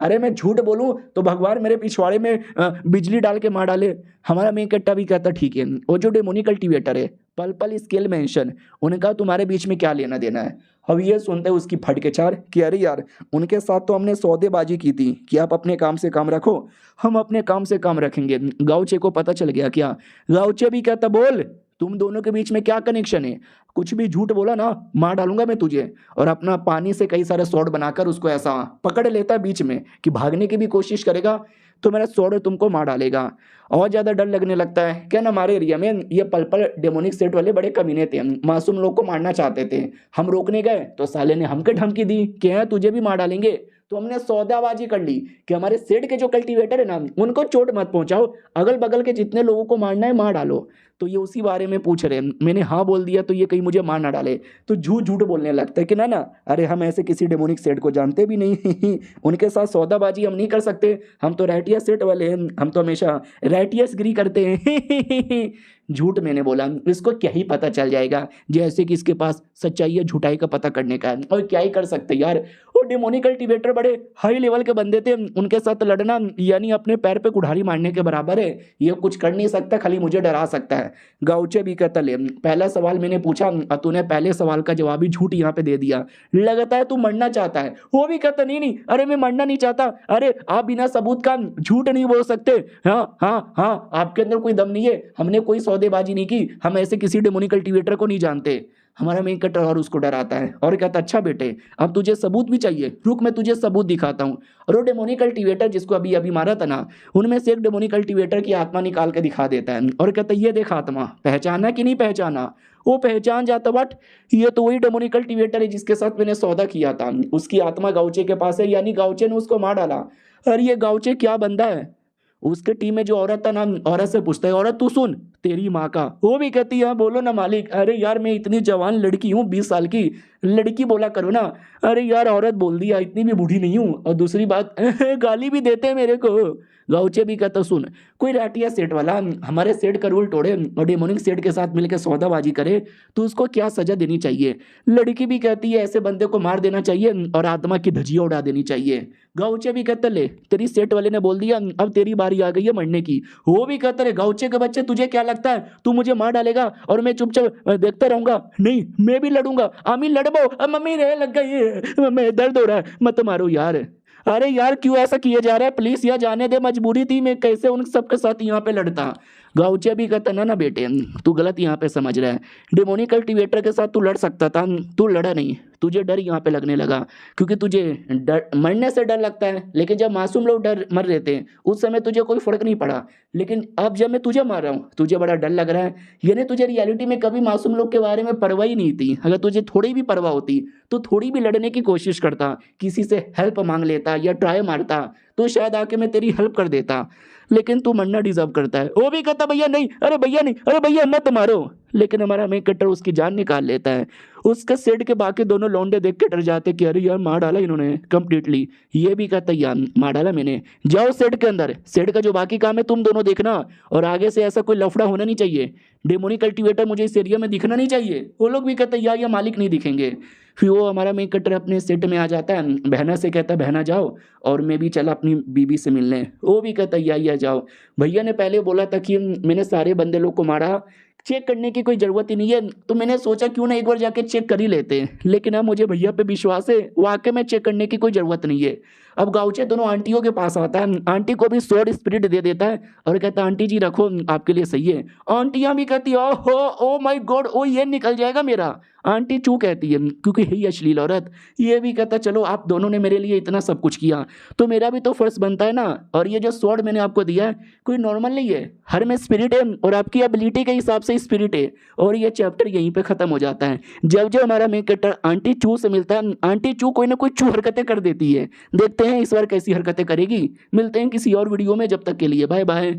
S1: अरे मैं झूठ बोलूं तो भगवान मेरे पिछवाड़े में बिजली डाल के मार डाले। हमारा मेन कट्टा भी कहता ठीक है। वो जो डेमोनिक कल्टीवेटर है पल पल स्केल मेंशन, उन्हें कहा तुम्हारे बीच में क्या लेना देना है। अब ये सुनते उसकी फट के चार कि अरे यार उनके साथ तो हमने सौदेबाजी की थी कि आप अपने काम से काम रखो, हम अपने काम से काम रखेंगे। गाउचे को पता चल गया क्या। गाउचे भी कहता बोल तुम दोनों के बीच में क्या कनेक्शन है, कुछ भी झूठ बोला ना मार डालूंगा मैं तुझे। और अपना पानी से कई सारे शॉट बनाकर उसको ऐसा पकड़ लेता बीच में कि भागने की भी कोशिश करेगा तो मेरा शॉट तुमको मार डालेगा। और ज्यादा डर लगने लगता है। क्या ना हमारे एरिया में ये पल पल डेमोनिक सेट वाले बड़े कमीने थे, मासूम लोग को मारना चाहते थे। हम रोकने गए तो साले ने हमके धमकी दी कि हैं तुझे भी मार डालेंगे। तो हमने सौदाबाजी कर ली कि हमारे सेट के जो कल्टीवेटर है ना उनको चोट मत पहुंचाओ, अगल बगल के जितने लोगों को मारना है मार डालो। तो ये उसी बारे में पूछ रहे हैं। मैंने हाँ बोल दिया तो ये कहीं मुझे मार ना डाले, तो झूठ झूठ बोलने लगता है कि ना ना अरे हम ऐसे किसी डेमोनिक सेट को जानते भी नहीं। उनके साथ सौदाबाजी हम नहीं कर सकते, हम तो रैटिया सेट वाले हैं, हम तो हमेशा रैटियसगिरी करते हैं। झूठ मैंने बोला, इसको क्या ही पता चल जाएगा जैसे कि इसके पास सच्चाई या झूठाई का पता करने का है। और क्या ही कर सकते यार, वो डेमोनिक कल्टीवेटर बड़े हाई लेवल के बंदे थे, उनके साथ लड़ना यानी अपने पैर पे कुल्हाड़ी मारने के बराबर है। ये कुछ कर नहीं सकता, खाली मुझे डरा सकता है। गाउचे भी कहता ले पहला सवाल मैंने पूछा और तूने पहले सवाल का जवाब ही झूठ यहाँ पे दे दिया, लगता है तू मरना चाहता है। वो भी कहता नहीं नहीं अरे मैं मरना नहीं चाहता, अरे आप बिना सबूत का झूठ नहीं बोल सकते। हाँ हाँ हाँ आपके अंदर कोई दम नहीं है, हमने कोई सौदेबाजी नहीं की, हम ऐसे किसी डेमोनिक कल्टीवेटर को नहीं जानते। हमारा मेन कटर और उसको डराता है और कहता अच्छा बेटे अब तुझे सबूत भी चाहिए, रुक मैं तुझे सबूत दिखाता हूँ। और वो डेमोनिक कल्टीवेटर जिसको अभी अभी मारा था ना, उनमें से एक डेमोनिक कल्टीवेटर की आत्मा निकाल के दिखा देता है और कहता है ये देख आत्मा, पहचाना कि नहीं पहचाना। वो पहचान जाता बट ये तो वही डेमोनिक कल्टीवेटर है जिसके साथ मैंने सौदा किया था, उसकी आत्मा गाउचे के पास है, यानी गाउचे ने उसको मार डाला। अरे ये गाउचे क्या बंदा है। उसके टीम में जो औरत था ना, औरत से पूछता है औरत तू सुन तेरी माँ का। वो भी कहती है बोलो ना मालिक। अरे यार मैं इतनी जवान लड़की हूँ, 20 साल की लड़की बोला करो ना। अरे यार औरत बोल दिया, इतनी भी बूढ़ी नहीं हूँ। और दूसरी बात गाली भी देते हैं मेरे को। गाउचे भी कहता सुन कोई राटिया सेट वाला हमारे सेट का रूल तोड़े और डेमोनिक सेट के साथ मिलकर सौदाबाजी करे तो उसको क्या सजा देनी चाहिए। लड़की भी कहती है ऐसे बंदे को मार देना चाहिए और आत्मा की धजिया उड़ा देनी चाहिए। गाउचे भी कहता ले तेरी सेट वाले ने बोल दिया अब तेरी बारी आ गई है मरने की। वो भी कहता रे गाउचे के बच्चे तुझे क्या लगता है तू मुझे मार डालेगा और मैं चुपचाप देखता रहूंगा। नहीं मैं भी लड़ूंगा, आमी लड़बो। अब मम्मी रे लग गई है, मैं दर्द हो रहा है मत मारो यार। अरे यार क्यों ऐसा किया जा रहा है, प्लीज यार जाने दे, मजबूरी थी, मैं कैसे उन सबके साथ यहाँ पे लड़ता। गाउचे भी कहता ना ना बेटे तू गलत यहाँ पे समझ रहा है, डेमोनिक कल्टीवेटर के साथ तू लड़ सकता था, तू लड़ा नहीं, तुझे डर यहाँ पे लगने लगा क्योंकि तुझे डर मरने से डर लगता है। लेकिन जब मासूम लोग डर मर रहे थे उस समय तुझे कोई फर्क नहीं पड़ा, लेकिन अब जब मैं तुझे मार रहा हूँ तुझे बड़ा डर लग रहा है। यानी तुझे रियलिटी में कभी मासूम लोग के बारे में परवाह ही नहीं थी। अगर तुझे थोड़ी भी परवाह होती तो थोड़ी भी लड़ने की कोशिश करता, किसी से हेल्प मांग लेता या ट्राई मारता तो शायद आके मैं तेरी हेल्प कर देता, लेकिन तू मरना डिजर्व करता है। वो भी कहता भैया नहीं, अरे भैया नहीं, अरे भैया मत मारो। लेकिन हमारा मेन कट्टर उसकी जान निकाल लेता है। उसके सेट के बाकी दोनों लौंडे देख के डर जाते कि अरे यार मार डाला इन्होंने कंप्लीटली। ये भी कहता यार मार डाला मैंने, जाओ सेट के अंदर, सेट का जो बाकी काम है तुम दोनों देखना और आगे से ऐसा कोई लफड़ा होना नहीं चाहिए, डेमोनिक कल्टीवेटर मुझे इस एरिया में दिखना नहीं चाहिए। वो लोग भी कहते यार ये मालिक नहीं दिखेंगे। फिर वो हमारा मेन कट्टर अपने सेट में आ जाता है, बहना से कहता है बहना जाओ और मैं भी चला अपनी बीबी से मिलने। वो भी कहता या जाओ, भैया ने पहले बोला था कि मैंने सारे बंदे लोग को मारा, चेक करने की कोई ज़रूरत ही नहीं है, तो मैंने सोचा क्यों ना एक बार जाके चेक कर ही लेते हैं। लेकिन अब मुझे भैया पे विश्वास है, वाकई में चेक करने की कोई ज़रूरत नहीं है। अब गाउचे दोनों आंटियों के पास आता है, आंटी को भी स्वॉर्ड स्पिरिट दे देता है और कहता है आंटी जी रखो आपके लिए सही है। आंटियाँ भी कहती है ओ माय गॉड ओ ये निकल जाएगा मेरा। आंटी चू कहती है क्योंकि है अश्लील औरत। ये भी कहता चलो आप दोनों ने मेरे लिए इतना सब कुछ किया तो मेरा भी तो फर्ज बनता है ना। और ये जो स्वॉर्ड मैंने आपको दिया है कोई नॉर्मल नहीं है, हर में स्पिरिट है और आपकी एबिलिटी के हिसाब
S2: से स्पिरिट है। और ये चैप्टर यहीं पे खत्म हो जाता है। जब जब हमारा मेन कैरेक्टर आंटी चू से मिलता है, आंटी चू कोई ना कोई चू हरकतें कर देती है। देखते हैं इस बार कैसी हरकतें करेगी। मिलते हैं किसी और वीडियो में, जब तक के लिए बाय बाय।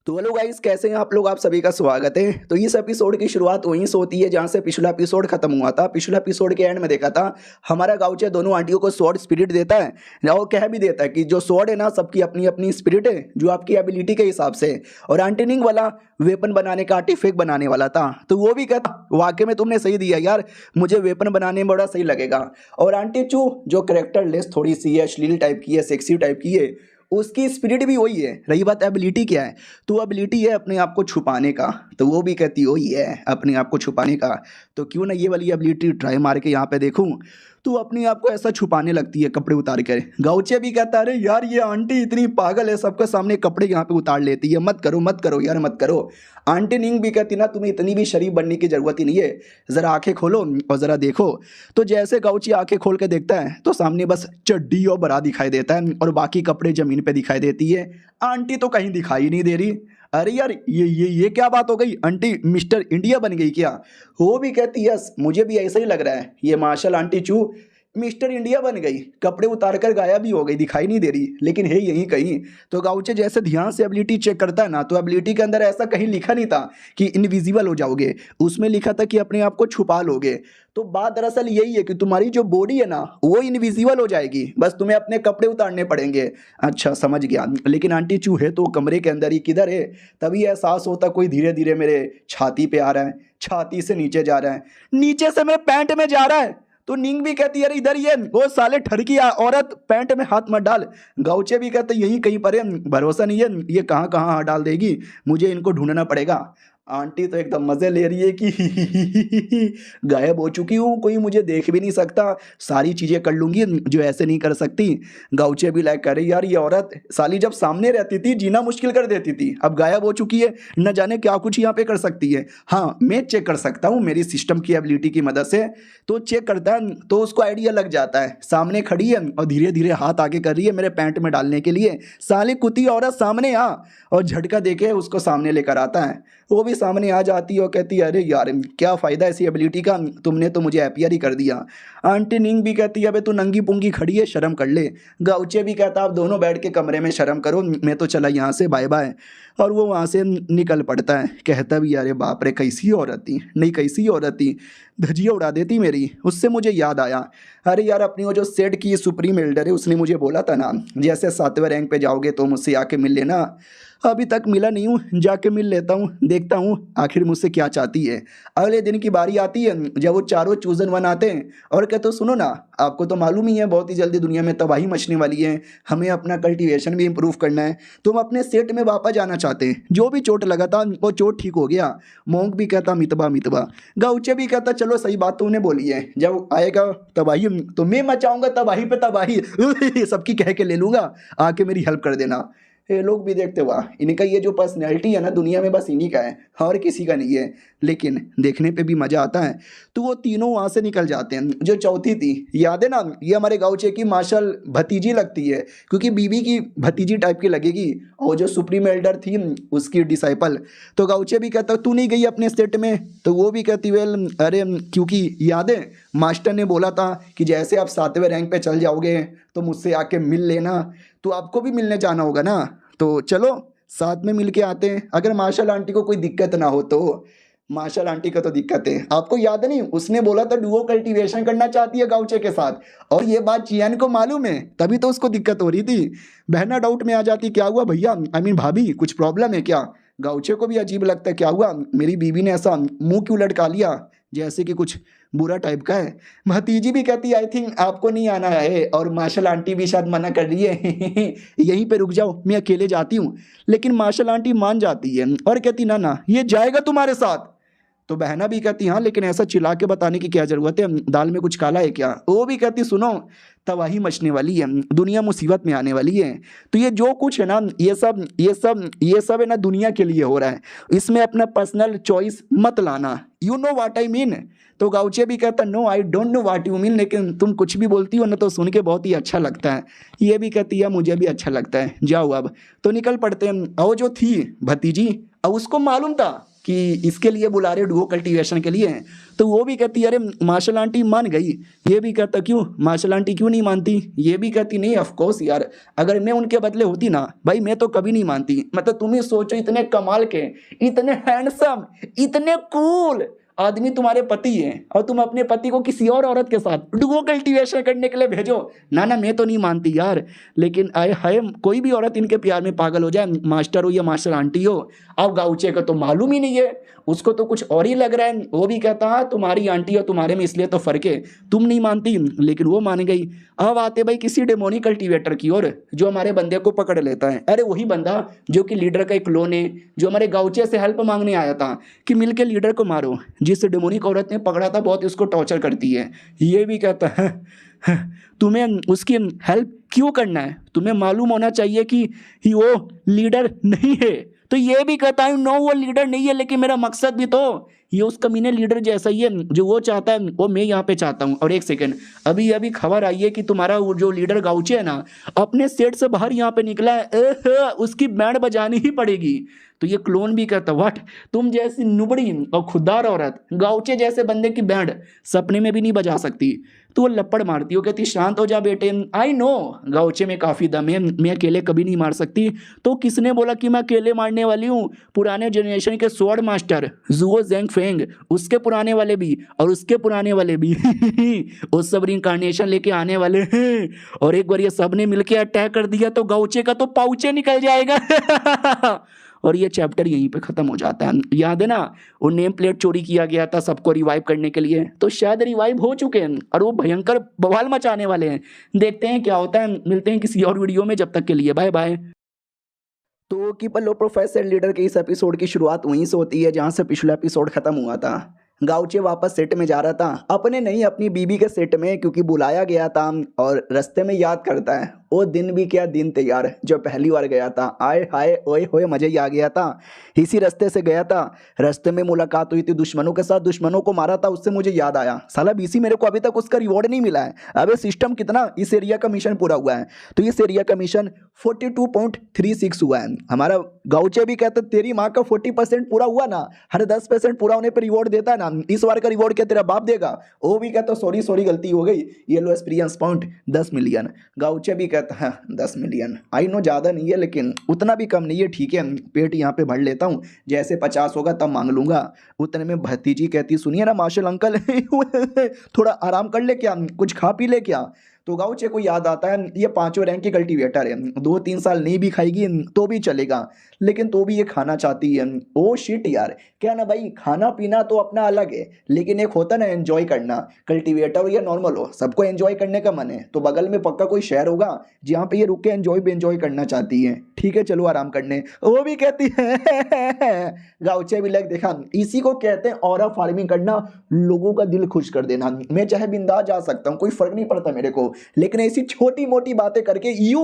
S1: तो हेलो गाइस, कैसे हैं आप लोग। आप सभी का स्वागत है। तो इस एपिसोड की शुरुआत वहीं से होती है जहां से पिछला एपिसोड खत्म हुआ था। पिछला एपिसोड के एंड में देखा था हमारा गाउचे दोनों आंटियों को स्वॉर्ड स्पिरिट देता है और कह भी देता है कि जो स्वॉर्ड है ना, सबकी अपनी अपनी स्पिरिट है जो आपकी एबिलिटी के हिसाब से। और आंटी वाला वेपन बनाने का आर्टिफैक्ट बनाने वाला था, तो वो भी कहता वाकई में तुमने सही दिया यार, मुझे वेपन बनाने में बड़ा सही लगेगा। और आंटी चू जो करेक्टर लेस थोड़ी सी है, अश्लील टाइप की है, सेक्सी टाइप की है, उसकी स्पिरिट भी वही है। रही बात एबिलिटी क्या है, तो एबिलिटी है अपने आप को छुपाने का, तो वो भी कहती वही है अपने आप को छुपाने का। तो क्यों ना ये वाली एबिलिटी ट्राई मार के यहाँ पे देखूं। तो अपने आप को ऐसा छुपाने लगती है कपड़े उतार कर। गाउचे भी कहता है अरे यार ये आंटी इतनी पागल है, सबके सामने कपड़े यहाँ पे उतार लेती है, मत करो यार मत करो। आंटी निंग भी कहती ना तुम्हें इतनी भी शरीफ बनने की जरूरत ही नहीं है, ज़रा आंखें खोलो और ज़रा देखो। तो जैसे गाउची आंखें खोल के देखता है तो सामने बस चड्डी और बरा दिखाई देता है और बाकी कपड़े ज़मीन पे दिखाई देती है। आंटी तो कहीं दिखाई नहीं दे रही। अरे यार ये क्या बात हो गई, आंटी मिस्टर इंडिया बन गई क्या। वो भी कहती यस मुझे भी ऐसा ही लग रहा है, ये मार्शल आंटी चू मिस्टर इंडिया बन गई, कपड़े उतार कर गायब भी हो गई, दिखाई नहीं दे रही, लेकिन है यहीं कहीं। तो गाउचे जैसे ध्यान से एबिलिटी चेक करता है ना, तो एबिलिटी के अंदर ऐसा कहीं लिखा नहीं था कि इनविजिबल हो जाओगे, उसमें लिखा था कि अपने आप को छुपा लोगे। तो बात दरअसल यही है कि तुम्हारी जो बॉडी है ना वो इनविजिबल हो जाएगी, बस तुम्हें अपने कपड़े उतारने पड़ेंगे। अच्छा समझ गया। लेकिन आंटी चू है तो कमरे के अंदर ही, किधर है। तभी एहसास होता कोई धीरे धीरे मेरे छाती पे आ रहा है, छाती से नीचे जा रहा है, नीचे से मेरे पैंट में जा रहा है। तो निंग भी कहती है अरे इधर ये वो साले ठरकी औरत पैंट में हाथ मत डाल। गाउचे भी कहते यहीं कहीं पर है, भरोसा नहीं है ये कहाँ कहाँ हाथ डाल देगी, मुझे इनको ढूंढना पड़ेगा। आंटी तो एकदम मजे ले रही है कि गायब हो चुकी हूँ, कोई मुझे देख भी नहीं सकता, सारी चीजें कर लूंगी जो ऐसे नहीं कर सकती। गाउचे भी लाइक करे यार ये औरत साली जब सामने रहती थी जीना मुश्किल कर देती थी, अब गायब हो चुकी है, न जाने क्या कुछ यहाँ पे कर सकती है। हाँ मैं चेक कर सकता हूँ मेरी सिस्टम की एबिलिटी की मदद से। तो चेक करता है तो उसको आइडिया लग जाता है, सामने खड़ी है और धीरे धीरे हाथ आगे कर रही है मेरे पैंट में डालने के लिए। साली कुत्ती औरत सामने आ, और झटका देके उसको सामने लेकर आता है। वो भी सामने आ जाती है और कहती है अरे यार क्या फ़ायदा ऐसी एबिलिटी का, तुमने तो मुझे एपियर ही कर दिया। आंटी निंग भी कहती है अबे तू नंगी पुंगी खड़ी है, शर्म कर ले। गाउचे भी कहता आप दोनों बैठ के कमरे में शर्म करो, मैं तो चला यहाँ से, बाय बाय। और वो वहाँ से निकल पड़ता है। कहता भी अरे बाप रे कैसी औरत थी, नहीं कैसी औरत थी, धजिया उड़ा देती मेरी। उससे मुझे याद आया, अरे यार अपनी वो जो सेट की सुप्रीम एल्डर है उसने मुझे बोला था ना जैसे 7वें रैंक पे जाओगे तो मुझसे आके मिल लेना। अभी तक मिला नहीं हूँ, जाके मिल लेता हूँ, देखता हूँ आखिर मुझसे क्या चाहती है। अगले दिन की बारी आती है जब वो चारों चूजन वन आते हैं और कहते सुनो ना आपको तो मालूम ही है बहुत ही जल्दी दुनिया में तबाही मचने वाली है, हमें अपना कल्टीवेशन भी इम्प्रूव करना है, तुम अपने सेट में वापस जाना चाहते हैं, जो भी चोट लगा था वो चोट ठीक हो गया। मोंक भी कहता मितबा मितबा। गाउचे भी कहता चलो सही बात तूने बोली है, जब आएगा तबाही तो मैं मचाऊंगा तबाही पे तबाही सबकी कह के ले लूँगा, आके मेरी हेल्प कर देना। ये लोग भी देखते हुआ इनका ये जो पर्सनैलिटी है ना दुनिया में बस इन्हीं का है और किसी का नहीं है, लेकिन देखने पे भी मज़ा आता है। तो वो तीनों वहाँ से निकल जाते हैं। जो चौथी थी याद है ना, ये हमारे गाउचे की मार्शल भतीजी लगती है क्योंकि बीबी की भतीजी टाइप की लगेगी, और जो सुप्रीम एल्डर थी उसकी डिसाइपल। तो गाउचे भी कहता तू नहीं गई अपने सेट में, तो वो भी कहती वेल अरे क्योंकि याद है मास्टर ने बोला था कि जैसे आप 7वें रैंक पे चल जाओगे तो मुझसे आके मिल लेना, तो आपको भी मिलने जाना होगा ना, तो चलो साथ में मिल के आते हैं, अगर मार्शल आंटी को कोई दिक्कत ना हो तो। मार्शल आंटी का तो दिक्कत है, आपको याद नहीं उसने बोला था डुओ कल्टीवेशन करना चाहती है गाउचे के साथ, और ये बात चियान को मालूम है, तभी तो उसको दिक्कत हो रही थी। बहना डाउट में आ जाती क्या हुआ भैया, आई मीन भाभी कुछ प्रॉब्लम है क्या। गाउचे को भी अजीब लगता है क्या हुआ, मेरी बीवी ने ऐसा मुंह क्यों लटका लिया जैसे कि कुछ बुरा टाइप का है। भतीजी भी कहती है आई थिंक आपको नहीं आना है, और मार्शल आंटी भी शायद मना कर रही है यहीं पे रुक जाओ मैं अकेले जाती हूँ। लेकिन मार्शल आंटी मान जाती है और कहती ना ना ये जाएगा तुम्हारे साथ। तो बहना भी कहती हाँ लेकिन ऐसा चिल्ला के बताने की क्या जरूरत है, दाल में कुछ काला है क्या। वो भी कहती सुनो तबाही मचने वाली है, दुनिया मुसीबत में आने वाली है, तो ये जो कुछ है ना ये सब है ना दुनिया के लिए हो रहा है, इसमें अपना पर्सनल चॉइस मत लाना, you know what I mean. तो गाउचे भी कहता no I don't know what you mean, लेकिन तुम कुछ भी बोलती हो ना तो सुन के बहुत ही अच्छा लगता है। ये भी कहती है मुझे भी अच्छा लगता है, जाओ अब। तो निकल पड़ते हैं। और जो थी भतीजी अब उसको मालूम था कि इसके लिए बुला रहे डुओ कल्टीवेशन के लिए। तो वो भी कहती अरे मार्शल आंटी मान गई। ये भी कहता क्यों मार्शल आंटी क्यों नहीं मानती। ये भी कहती नहीं ऑफ कोर्स यार, अगर मैं उनके बदले होती ना भाई मैं तो कभी नहीं मानती। मतलब तुम ही सोचो इतने कमाल के, इतने हैंडसम, इतने कूल आदमी तुम्हारे पति हैं और तुम अपने पति को किसी और औरत के साथ डुओ कल्टीवेशन करने के लिए भेजो। ना ना मैं तो नहीं मानती यार, लेकिन आए हाय कोई भी औरत इनके प्यार में पागल हो जाए, मास्टर हो या मास्टर आंटी हो। अब गाउचे का तो मालूम ही नहीं है, उसको तो कुछ और ही लग रहा है। वो भी कहता है तुम्हारी आंटी और तुम्हारे में इसलिए तो फर्क है, तुम नहीं मानती, लेकिन वो मान गई। अब आते भाई किसी डेमोनी कल्टीवेटर की ओर जो हमारे बंदे को पकड़ लेता है। अरे वही बंदा जो कि लीडर का एक क्लोन है, जो हमारे गाउचे से हेल्प मांगने आया था कि मिलके लीडर को मारो। जिस डेमोनिक औरत ने पकड़ा था बहुत उसको टॉर्चर करती है। ये भी कहता है तुम्हें उसकी हेल्प क्यों करना है, तुम्हें मालूम होना चाहिए कि वो लीडर नहीं है। तो ये भी कहता है नो वो लीडर नहीं है, लेकिन मेरा मकसद भी तो ये उस कमीने लीडर जैसा ही है, जो वो चाहता है वो मैं यहाँ पे चाहता हूँ। और एक सेकंड, अभी अभी खबर आई है कि तुम्हारा वो जो लीडर गाउचे है ना अपने सेट से बाहर यहाँ पे निकला है, उसकी बैंड बजानी ही पड़ेगी। तो ये क्लोन भी कहता व्हाट, तुम जैसी नुबड़ी और खुददार औरत गाउचे जैसे बंदे की बैंड सपने में भी नहीं बजा सकती। तो वो लपड़ मारती हो, कहती शांत हो जा बेटे, आई नो गाउचे में काफ़ी दम है, मैं अकेले कभी नहीं मार सकती। तो किसने बोला कि मैं अकेले मारने वाली हूँ, पुराने जनरेशन के स्वॉर्ड मास्टर जुओ जेंग फेंग, उसके पुराने वाले भी और उसके पुराने वाले भी वो सब रिइंकार्नेशन लेके आने वाले हैं। और एक बार ये सब ने मिलकर अटैक कर दिया तो गाउचे का तो पाउचे निकल जाएगा। और ये चैप्टर यहीं पे ख़त्म हो जाता है। याद है ना वो नेम प्लेट चोरी किया गया था सबको रिवाइव करने के लिए, तो शायद रिवाइव हो चुके हैं और वो भयंकर बवाल मचाने वाले हैं। देखते हैं क्या होता है, मिलते हैं किसी और वीडियो में, जब तक के लिए बाय बाय। तो कीपर लो प्रोफेसर लीडर के इस एपिसोड की शुरुआत वहीं से होती है जहाँ से पिछला एपिसोड खत्म हुआ था। गाउचे वापस सेट में जा रहा था, अपने नहीं अपनी बीबी के सेट में, क्योंकि बुलाया गया था। और रास्ते में याद करता है वो दिन भी क्या दिन थे यार जो पहली बार गया था। आए हाय ओए होए मज़े ही आ गया था। इसी रास्ते से गया था, रास्ते में मुलाकात हुई थी दुश्मनों के साथ, दुश्मनों को मारा था। उससे मुझे याद आया साला बीसी मेरे को अभी तक उसका रिवॉर्ड नहीं मिला है। अबे सिस्टम कितना, इस एरिया का मिशन पूरा हुआ है। तो इस एरिया का मिशन 42.36 हुआ है। हमारा गाउचे भी कहते तेरी माँ का 40% पूरा हुआ ना, हर 10% पूरा होने पर रिवॉर्ड देता है ना। इस बार का रिवॉर्ड क्या तेरा बाप देगा। वो भी कहता सॉरी सॉरी गलती हो गई, येलो एक्सपीरियंस पॉइंट 10 मिलियन। गाउचे भी कहता है 10 मिलियन, आई नो ज़्यादा नहीं है लेकिन उतना भी कम नहीं है, ठीक है पेट यहाँ पे भर लेता हूँ, जैसे 50 होगा तब मांग लूँगा। उतने में भतीजी कहती सुनिए ना मार्शल अंकल थोड़ा आराम कर ले क्या, कुछ खा पी ले क्या। तो गाउचे को याद आता है ये 5वें रैंक की कल्टीवेटर है, 2-3 साल नहीं भी खाएगी तो भी चलेगा, लेकिन तो भी ये खाना चाहती है। ओ शिट यार, क्या ना भाई खाना पीना तो अपना अलग है, लेकिन एक होता ना एंजॉय करना। कल्टीवेटर हो या नॉर्मल हो सबको एंजॉय करने का मन है, तो बगल में पक्का कोई शहर होगा जहाँ पे ये रुक के एंजॉय करना चाहती है। ठीक है चलो आराम करने, वो भी कहती है गाउचे भी लग देखा इसी को कहते हैं ऑरा फार्मिंग करना, लोगों का दिल खुश कर देना। मैं चाहे बिंदास जा सकता हूँ, कोई फर्क नहीं पड़ता मेरे को, लेकिन ऐसी छोटी मोटी बातें करके you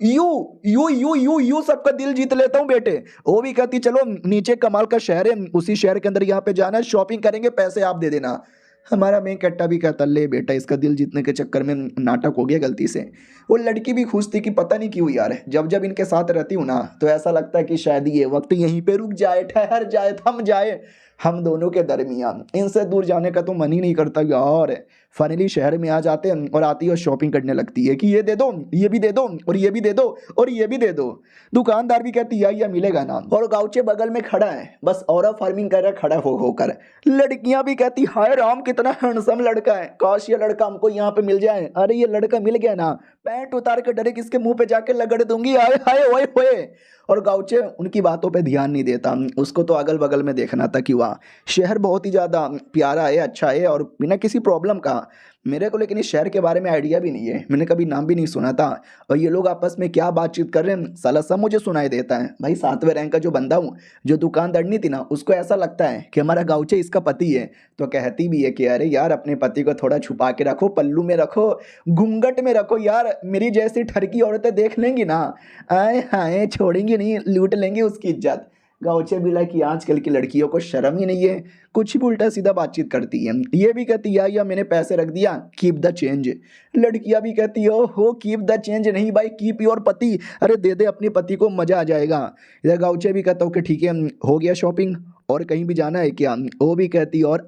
S1: you you you you you सबका दिल जीत लेता हूँ बेटे। वो भी कहती चलो नीचे कमाल का शहर है, उसी शहर के अंदर यहाँ पे जाना है, शॉपिंग करेंगे, पैसे आप दे देना। हमारा मेन कट्टा भी कहता ले बेटा इसका दिल जीतने के चक्कर में नाटक हो गया गलती से। वो लड़की भी खुश थी कि पता नहीं क्यों यार जब जब इनके साथ रहती हूँ ना तो ऐसा लगता है कि शायद ये वक्त यहीं पे रुक जाए, ठहर जाए, थम जाए हम दोनों के दरमियान। इनसे दूर जाने का तो मन ही नहीं करता यार। फाइनली शहर में आ जाते हैं और आती है और शॉपिंग करने लगती है कि ये दे दो, ये भी दे दो, और ये भी दे दो, और ये भी दे दो। दुकानदार भी कहती है यह मिलेगा ना। और गाउचे बगल में खड़ा है बस ऑरा फार्मिंग कर रहा खड़ा होकर। लड़कियां भी कहती हाय राम कितना हैंडसम लड़का है, काश ये लड़का हमको यहाँ पे मिल जाए। अरे ये लड़का मिल गया ना, पैंट उतार के डायरेक्ट इसके मुंह पे जाके लगड़ दूंगी, हाय हाय ओए होए। और गाउचे उनकी बातों पे ध्यान नहीं देता, उसको तो अगल बगल में देखना था कि वाह शहर बहुत ही ज़्यादा प्यारा है, अच्छा है और बिना किसी प्रॉब्लम का। मेरे को लेकिन इस शहर के बारे में आइडिया भी नहीं है, मैंने कभी नाम भी नहीं सुना था। और ये लोग आपस में क्या बातचीत कर रहे हैं साला सब मुझे सुनाई देता है। भाई 7वें रैंक का जो बंदा हूँ, जो दुकानदारनी थी ना, उसको ऐसा लगता है कि हमारा गाउचे इसका पति है। तो कहती भी है कि अरे यार अपने पति को थोड़ा छुपा के रखो, पल्लू में रखो, घूंघट में रखो यार, मेरी जैसी ठरकी औरतें देख लेंगी ना, आए हाय छोड़ेंगी नहीं, लूट लेंगी उसकी इज्जत। गाउचे भी कि आजकल की लड़कियों को शर्म ही नहीं है, कुछ भी उल्टा सीधा बातचीत करती है। ये भी कहती है या मैंने पैसे रख दिया, कीप द चेंज। लड़कियां भी कहती हो कीप द चेंज नहीं भाई, कीप योर पति, अरे दे दे अपने पति को, मजा आ जाएगा। इधर गाउचे भी कहता हूँ कि ठीक है हो गया शॉपिंग, और कहीं भी जाना है क्या? वो भी कहती है और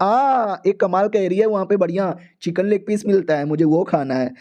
S1: एक कमाल का एरिया है वहाँ पे, बढ़िया चिकन लेग पीस मिलता है, मुझे वो खाना है।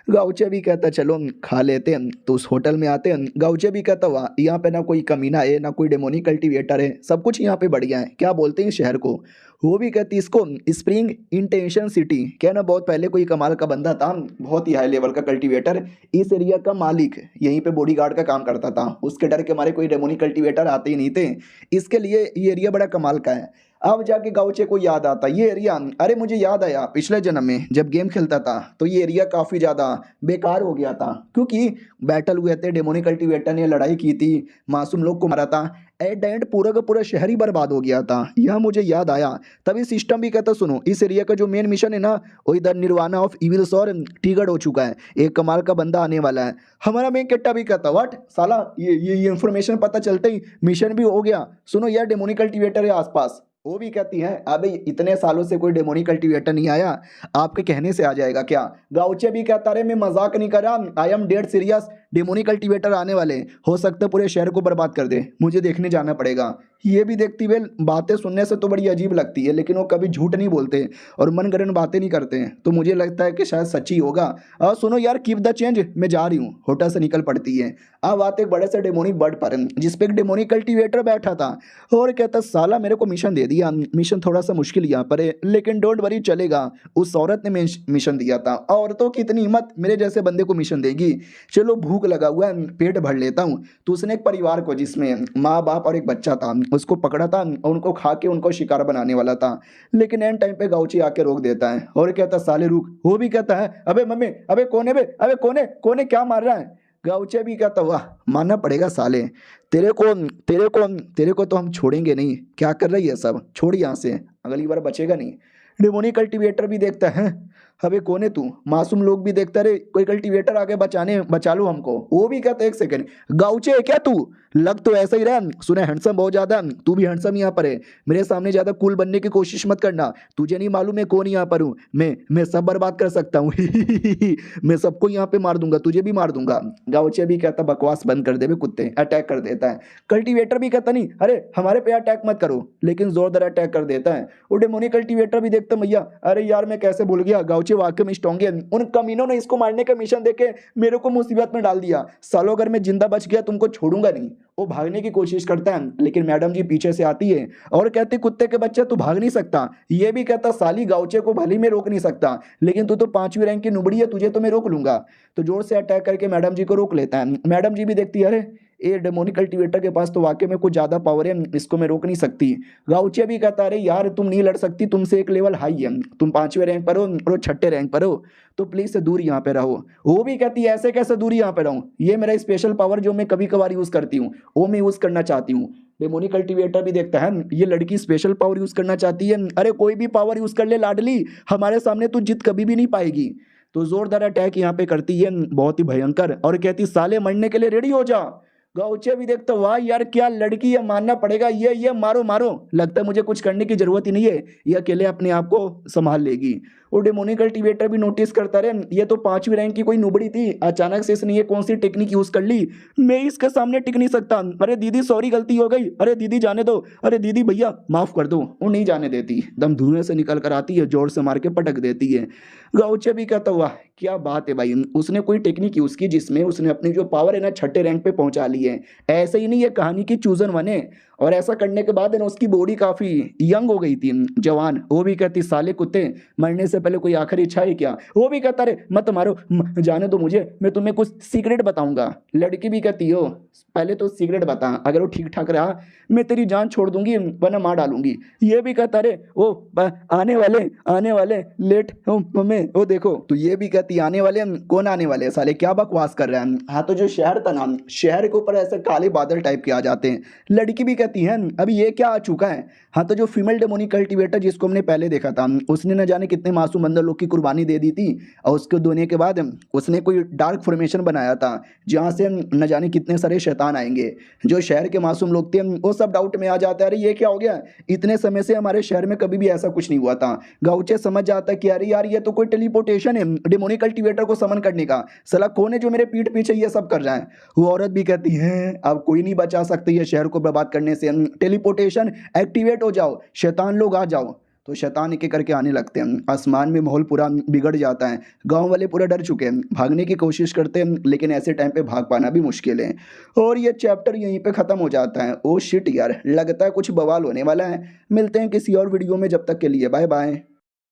S1: गाउचे भी कहता चलो खा लेते हैं। तो उस होटल में आते हैं। गाउचे भी कहता वाह, यहाँ पे ना कोई कमीना है ना कोई डेमोनिक कल्टीवेटर है, सब कुछ यहाँ पे बढ़िया है। क्या बोलते हैं इस शहर को? वो भी कहती इसको स्प्रिंग इंटेंशन सिटी। क्या ना बहुत पहले कोई कमाल का बंदा था, बहुत ही हाई लेवल का कल्टीवेटर, इस एरिया का मालिक, यहीं पे बॉडीगार्ड का काम करता था। उसके डर के मारे कोई डेमोनिक कल्टीवेटर आते ही नहीं थे, इसके लिए ये एरिया बड़ा कमाल का है। अब जाके गाउचे को याद आता ये एरिया, अरे मुझे याद आया पिछले जन्म में जब गेम खेलता था तो ये एरिया काफ़ी ज़्यादा बेकार हो गया था, क्योंकि बैटल हुए थे, डेमोनिक कल्टीवेटर ने लड़ाई की थी, मासूम लोग को मारा था, एट द एंड पूरा का पूरा शहर ही बर्बाद हो गया था। यह मुझे याद आया। तभी सिस्टम भी कहता सुनो, इस एरिया का जो मेन मिशन है ना, वो इधर निर्वाणा ऑफ इविल्स और टिगड़ हो चुका है, एक कमाल का बंदा आने वाला है। हमारा मेन किट्टा भी कहता व्हाट साला, ये इन्फॉर्मेशन पता चलते ही मिशन भी हो गया। सुनो यार डेमोनिक कल्टीवेटर है आसपास। वो भी कहती है अबे इतने सालों से कोई डेमोनिक कल्टीवेटर नहीं आया, आपके कहने से आ जाएगा क्या? गाउचे भी कहता रहे मैं मजाक नहीं कर रहा, I am dead serious, demonic cultivator आने वाले, हो सकता है पूरे शहर को बर्बाद कर दे, मुझे देखने जाना पड़ेगा। ये भी देखती वे बातें सुनने से तो बड़ी अजीब लगती है, लेकिन वो कभी झूठ नहीं बोलते और मनगढ़ंत बातें नहीं करते हैं, तो मुझे लगता है कि शायद सच्ची होगा। और सुनो यार कीप द चेंज, मैं जा रही हूँ। होटल से निकल पड़ती है। अब आते एक बड़े से डेमोनिक बर्ड पर जिसपे एक डेमोनिक कल्टीवेटर बैठा था और कहता साला मेरे को मिशन दे दिया, मिशन थोड़ा सा मुश्किल यहाँ पर है, लेकिन डोंट वरी चलेगा, उस औरत ने मिशन दिया था, औरतों की इतनी हिम्मत मेरे जैसे बंदे को मिशन देगी, चलो भूख लगा हुआ है पेट भर लेता हूँ। तो उसने एक परिवार को जिसमें माँ बाप और एक बच्चा था उसको पकड़ा था और उनको खा के उनको शिकार बनाने वाला था, लेकिन एंड टाइम पे गाउची आके रोक देता है और कहता साले रुक। वो भी कहता है अबे मम्मी, अबे कोने बे, अबे कोने कोने क्या मार रहा है? गाउचे भी कहता वाह मानना पड़ेगा साले, तेरे को तो हम छोड़ेंगे नहीं, क्या कर रही है सब, छोड़ यहाँ से, अगली बार बचेगा नहीं। डेमोनिक कल्टीवेटर भी देखता है अबे कौन है तू? मासूम लोग भी देखता रहे, कोई कल्टीवेटर आके बचा लो हमको। वो भी कहते एक सेकंड, गाउचे है क्या तू? लग तो ऐसा ही रहा, सुने हैंडसम बहुत ज्यादा, तू भी हैंडसम यहाँ पर है, मेरे सामने ज्यादा कूल बनने की कोशिश मत करना, तुझे नहीं मालूम मैं कौन यहाँ पर हूँ, मैं सब बर्बाद कर सकता हूँ मैं सबको यहाँ पे मार दूंगा, तुझे भी मार दूंगा। गाउचे भी कहता बकवास बंद कर दे बे कुत्ते, अटैक कर देता है। कल्टीवेटर भी कहता नहीं अरे हमारे पे अटैक मत करो, लेकिन जोरदार अटैक कर देता है। वो डेमोनिक कल्टीवेटर भी देखता मैया अरे यार मैं कैसे भूल गया, गाउचे वाकई में स्ट्रॉन्ग है, उन कमीनों ने इसको मारने का मिशन देके मेरे को मुसीबत में डाल दिया, सालों अगर मैं जिंदा बच गया तुमको छोड़ूंगा नहीं। वो भागने की कोशिश करता है, लेकिन मैडम जी पीछे से आती है और कहती कुत्ते के बच्चे तू भाग नहीं सकता। ये भी कहता साली गाउचे को भले मैं रोक नहीं सकता, लेकिन तू तो 5वीं रैंक की नुबड़ी है, तुझे तो मैं रोक लूंगा। तो जोर से अटैक करके मैडम जी को रोक लेता है। मैडम जी भी देखती है अरे ये डेमोनिक कल्टीवेटर के पास तो वाकई में कुछ ज्यादा पावर है, इसको मैं रोक नहीं सकती। गाउचे भी कहता अरे यार तुम नहीं लड़ सकती, तुमसे एक लेवल हाई है, तुम 5वें रैंक पर हो और 6ठे रैंक पर हो, तो प्लीज से दूर यहाँ पे रहो। वो भी कहती है ऐसे कैसे दूर यहाँ पे रहूं, ये मेरा स्पेशल पावर जो मैं कभी कभार यूज करती हूँ वो मैं यूज करना चाहती हूँ। डेमोनिक कल्टीवेटर भी देखता है ये लड़की स्पेशल पावर यूज करना चाहती है, अरे कोई भी पावर यूज कर ले लाडली, हमारे सामने तू जीत कभी भी नहीं पाएगी। तो जोरदार अटैक यहाँ पे करती है बहुत ही भयंकर और कहती साले मरने के लिए रेडी हो जा। गाउचे भी देखता वाह यार क्या लड़की है, मानना पड़ेगा, ये मारो मारो, लगता है मुझे कुछ करने की जरूरत ही नहीं है, ये अकेले अपने आप को संभाल लेगी। वो डेमोनिक कल्टीवेटर भी नोटिस करता रहे ये तो 5वीं रैंक की कोई नुबड़ी थी, अचानक से इसने ये कौन सी टेक्निक यूज कर ली, मैं इसके सामने टिक नहीं सकता, अरे दीदी सॉरी गलती हो गई, अरे दीदी जाने दो, अरे दीदी भैया माफ कर दो। वो नहीं जाने देती, दम धुएं से निकल कर आती है, जोर से मार के पटक देती है। गाउचे भी कहता वाह क्या बात है भाई, उसने कोई टेक्निक यूज की जिसमें उसने अपनी जो पावर है ना 6ठे रैंक पे पहुंचा ली है। ऐसे ही नहीं ये कहानी की चूजन बने, और ऐसा करने के बाद ना उसकी बॉडी काफी यंग हो गई थी, जवान। वो भी कहती साले कुत्ते मरने से पहले कोई आखिरी इच्छा है क्या? वो भी कहता रे मत मारो, जाने दो मुझे, मैं तुम्हें कुछ सीक्रेट बताऊंगा। लड़की भी कहती हो पहले तो सीक्रेट बता, अगर वो ठीक ठाक रहा मैं तेरी जान छोड़ दूंगी वरना मार डालूंगी। ये भी कहता रे वो आने वाले लेट हो मम्मी, वो देखो। तो ये भी कहती आने वाले, कौन आने वाले साले, क्या बकवास कर रहे हैं। हाँ तो जो शहर था ना, शहर के ऊपर ऐसे काले बादल टाइप के आ जाते हैं। लड़की भी कहती है अभी ये क्या आ चुका है। हाँ तो जो फीमेल डेमोनिक कल्टीवेटर जिसको हमने पहले देखा था, उसने न जाने कितने मासूम बंदर लोग की कुर्बानी दे दी थी, और उसको देने के बाद उसने कोई डार्क फॉर्मेशन बनाया था जहाँ से न जाने कितने सारे शैतान आएंगे। जो शहर के मासूम लोग थे वो सब डाउट में आ जाते हैं, अरे ये क्या हो गया, इतने समय से हमारे शहर में कभी भी ऐसा कुछ नहीं हुआ था। गाउचे समझ जाता है कि अरे यार ये तो कोई टेलीपोर्टेशन है डेमोनिक कल्टीवेटर को समन करने का, साला कौन है जो मेरे पीठ पीछे ये सब कर रहा है। वो औरत भी कहती है अब कोई नहीं बचा सकती है शहर को बर्बाद करने करने से टेलीपोर्टेशन एक्टिवेट हो जाओ, शैतान लोग आ जाओ। तो शैतान एक एक करके आने लगते हैं, आसमान में माहौल पूरा बिगड़ जाता है, गांव वाले पूरा डर चुके हैं, भागने की कोशिश करते हैं लेकिन ऐसे टाइम पे भाग पाना भी मुश्किल है। और ये चैप्टर यहीं पे ख़त्म हो जाता है। ओ शिट यार, लगता है कुछ बवाल होने वाला है। मिलते हैं किसी और वीडियो में, जब तक के लिए बाय बाय।